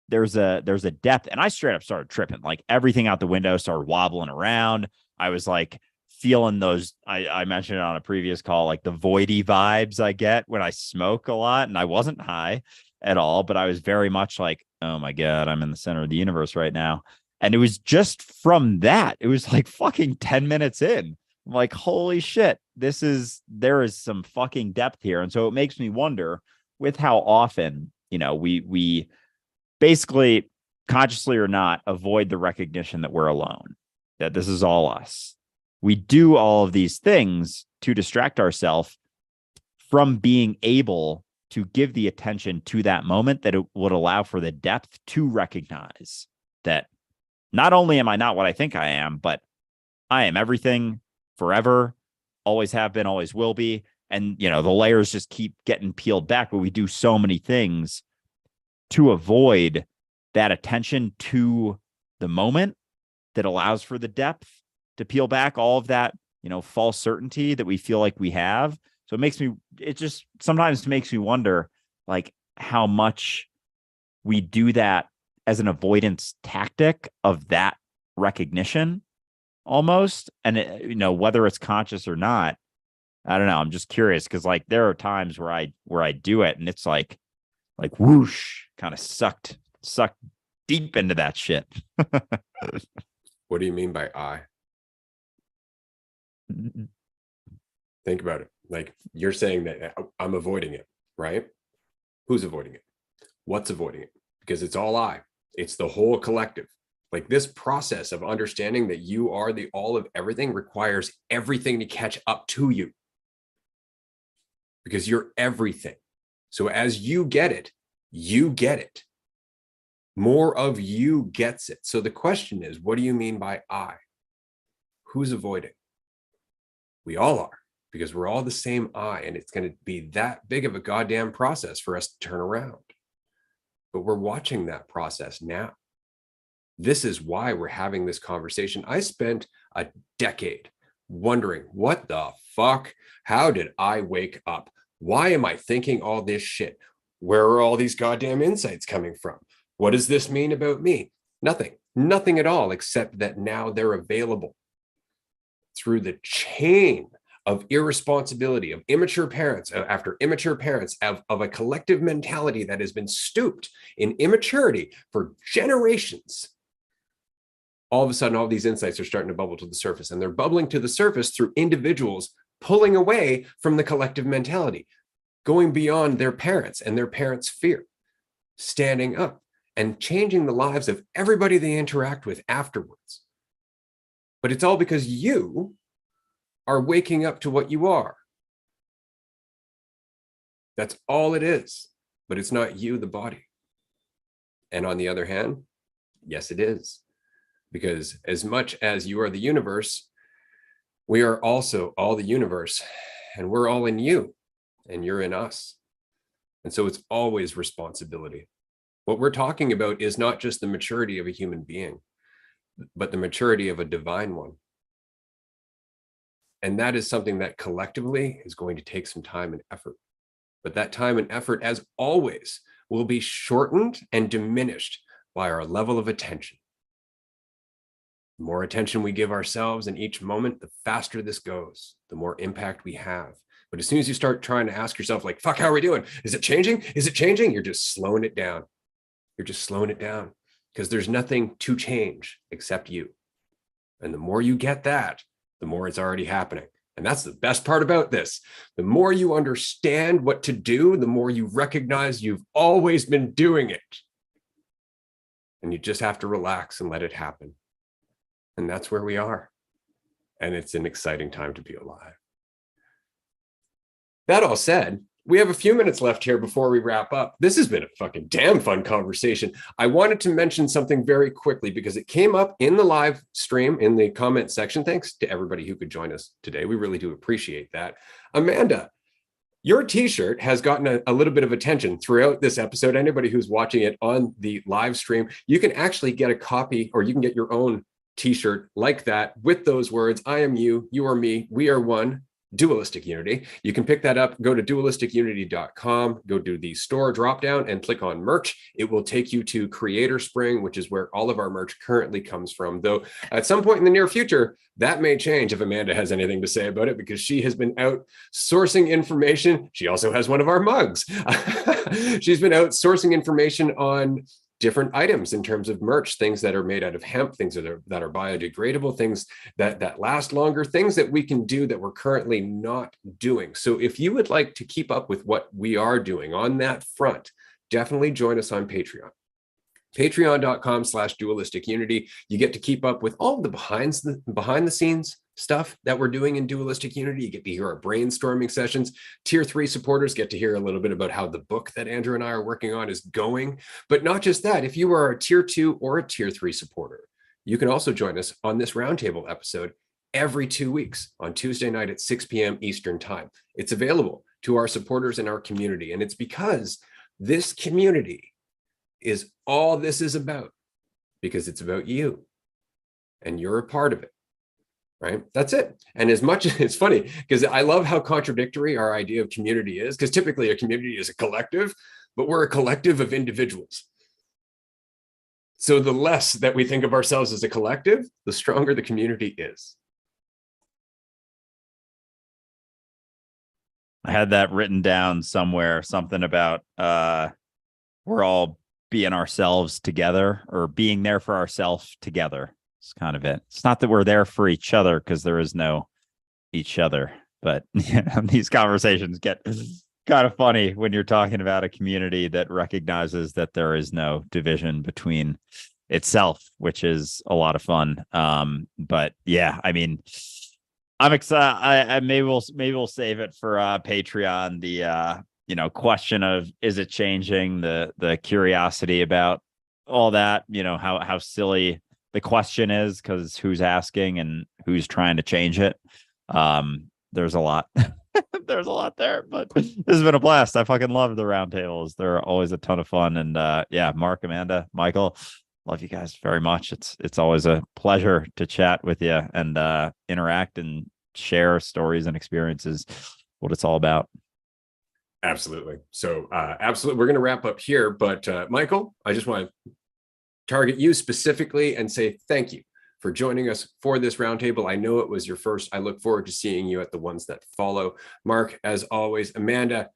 there's a depth. And I straight up started tripping, like everything out the window started wobbling around. I was like feeling those, I mentioned it on a previous call, like the voidy vibes I get when I smoke a lot. And I wasn't high at all, but I was very much like, oh my God, I'm in the center of the universe right now. And it was just from that, it was like fucking 10 minutes in. I'm like, holy shit, there is some fucking depth here. And so it makes me wonder with how often, we basically, consciously or not, avoid the recognition that we're alone, that this is all us. We do all of these things to distract ourselves from being able to give the attention to that moment that it would allow for the depth to recognize that not only am I not what I think I am, but I am everything forever, always have been, always will be. And, the layers just keep getting peeled back, but we do so many things to avoid that attention to the moment that allows for the depth to peel back all of that, false certainty that we feel like we have. So it just sometimes makes me wonder, like, how much we do that as an avoidance tactic of that recognition almost. And, whether it's conscious or not, I don't know. I'm just curious because like there are times where I do it and it's like whoosh, kind of sucked deep into that shit. What do you mean by I? Think about it. Like you're saying that I'm avoiding it, right? Who's avoiding it? What's avoiding it? Because it's all I. It's the whole collective. Like this process of understanding that you are the all of everything requires everything to catch up to you. Because you're everything. So as you get it, you get it. More of you gets it. So the question is, what do you mean by I? Who's avoiding? We all are, because we're all the same I, and it's going to be that big of a goddamn process for us to turn around. But we're watching that process now. This is why we're having this conversation. I spent a decade wondering, what the fuck? How did I wake up? Why am I thinking all this shit? Where are all these goddamn insights coming from? What does this mean about me? Nothing at all, except that now they're available through the chain of irresponsibility, of immature parents, after immature parents, of a collective mentality that has been stooped in immaturity for generations. All of a sudden, all these insights are starting to bubble to the surface, and they're bubbling to the surface through individuals pulling away from the collective mentality, going beyond their parents and their parents' fear, standing up and changing the lives of everybody they interact with afterwards. But it's all because you are waking up to what you are. That's all it is. But it's not you, the body. And on the other hand, yes, it is. Because as much as you are the universe, we are also all the universe. And we're all in you. And you're in us. And so it's always responsibility. What we're talking about is not just the maturity of a human being, but the maturity of a divine one. And that is something that collectively is going to take some time and effort. But that time and effort, as always, will be shortened and diminished by our level of attention. The more attention we give ourselves in each moment, the faster this goes, the more impact we have. But as soon as you start trying to ask yourself, like, fuck, how are we doing? Is it changing? Is it changing? You're just slowing it down. You're just slowing it down because there's nothing to change except you. And the more you get that, the more it's already happening. And that's the best part about this. The more you understand what to do, the more you recognize you've always been doing it. And you just have to relax and let it happen. And that's where we are. And it's an exciting time to be alive. That all said, we have a few minutes left here before we wrap up. This has been a fucking damn fun conversation. I wanted to mention something very quickly because it came up in the live stream in the comment section. Thanks to everybody who could join us today. We really do appreciate that. Amanda, your t-shirt has gotten a little bit of attention throughout this episode. Anybody who's watching it on the live stream, you can actually get a copy, or you can get your own t-shirt like that with those words, I am you, you are me, we are one. Dualistic Unity. You can pick that up, go to dualisticunity.com, go to the store dropdown and click on merch. It will take you to Creator Spring, which is where all of our merch currently comes from. Though at some point in the near future, that may change if Amanda has anything to say about it, because she has been out sourcing information. She also has one of our mugs. She's been out sourcing information on different items in terms of merch, things that are made out of hemp, things that are biodegradable, things that last longer, things that we can do that we're currently not doing. So if you would like to keep up with what we are doing on that front, definitely join us on Patreon. Patreon.com/Dualistic Unity. You get to keep up with all the behind the scenes stuff that we're doing in Dualistic Unity. You get to hear our brainstorming sessions. Tier 3 supporters get to hear a little bit about how the book that Andrew and I are working on is going. But not just that, if you are a Tier 2 or a Tier 3 supporter, you can also join us on this roundtable episode every 2 weeks on Tuesday night at 6 p.m. Eastern Time. It's available to our supporters in our community. And it's because this community is all this is about, because it's about you and you're a part of it. Right? That's it. And as much as it's funny, because I love how contradictory our idea of community is, because typically a community is a collective, but we're a collective of individuals. So the less that we think of ourselves as a collective, the stronger the community is. I had that written down somewhere, something about we're all being ourselves together, or being there for ourselves together. It's kind of it. It's not that we're there for each other, because there is no each other, But these conversations get kind of funny when you're talking about a community that recognizes that there is no division between itself, which is a lot of fun. But yeah, I mean, I'm excited. I maybe we'll save it for Patreon. The question of, is it changing, the curiosity about all that, how silly the question is, because who's asking and who's trying to change it. There's a lot. There's a lot there, but this has been a blast. I fucking love the roundtables. They're always a ton of fun. And yeah, Mark, Amanda, Michael, love you guys very much. It's always a pleasure to chat with you and interact and share stories and experiences, what it's all about. Absolutely. So absolutely, we're going to wrap up here. But Michael, I just want to target you specifically and say thank you for joining us for this roundtable. I know it was your first. I look forward to seeing you at the ones that follow. Mark, as always, Amanda,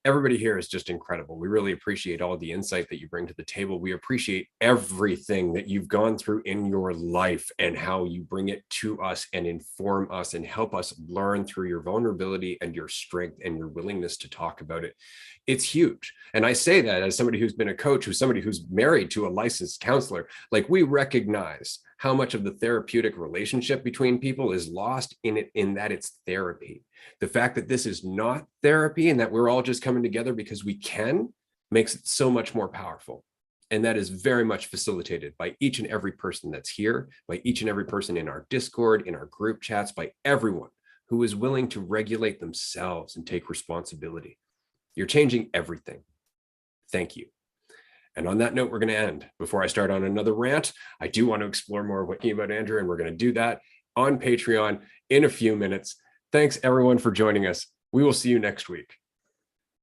everybody here is just incredible. We really appreciate all the insight that you bring to the table. We appreciate everything that you've gone through in your life and how you bring it to us and inform us and help us learn through your vulnerability and your strength and your willingness to talk about it. It's huge. And I say that as somebody who's been a coach, who's somebody who's married to a licensed counselor. Like, we recognize how much of the therapeutic relationship between people is lost in that it's therapy. The fact that this is not therapy and that we're all just coming together because we can makes it so much more powerful. And that is very much facilitated by each and every person that's here, by each and every person in our Discord, in our group chats, by everyone who is willing to regulate themselves and take responsibility. You're changing everything. Thank you. And on that note, we're going to end. Before I start on another rant, I do want to explore more of what came about Andrew, and we're going to do that on Patreon in a few minutes. Thanks everyone for joining us. We will see you next week.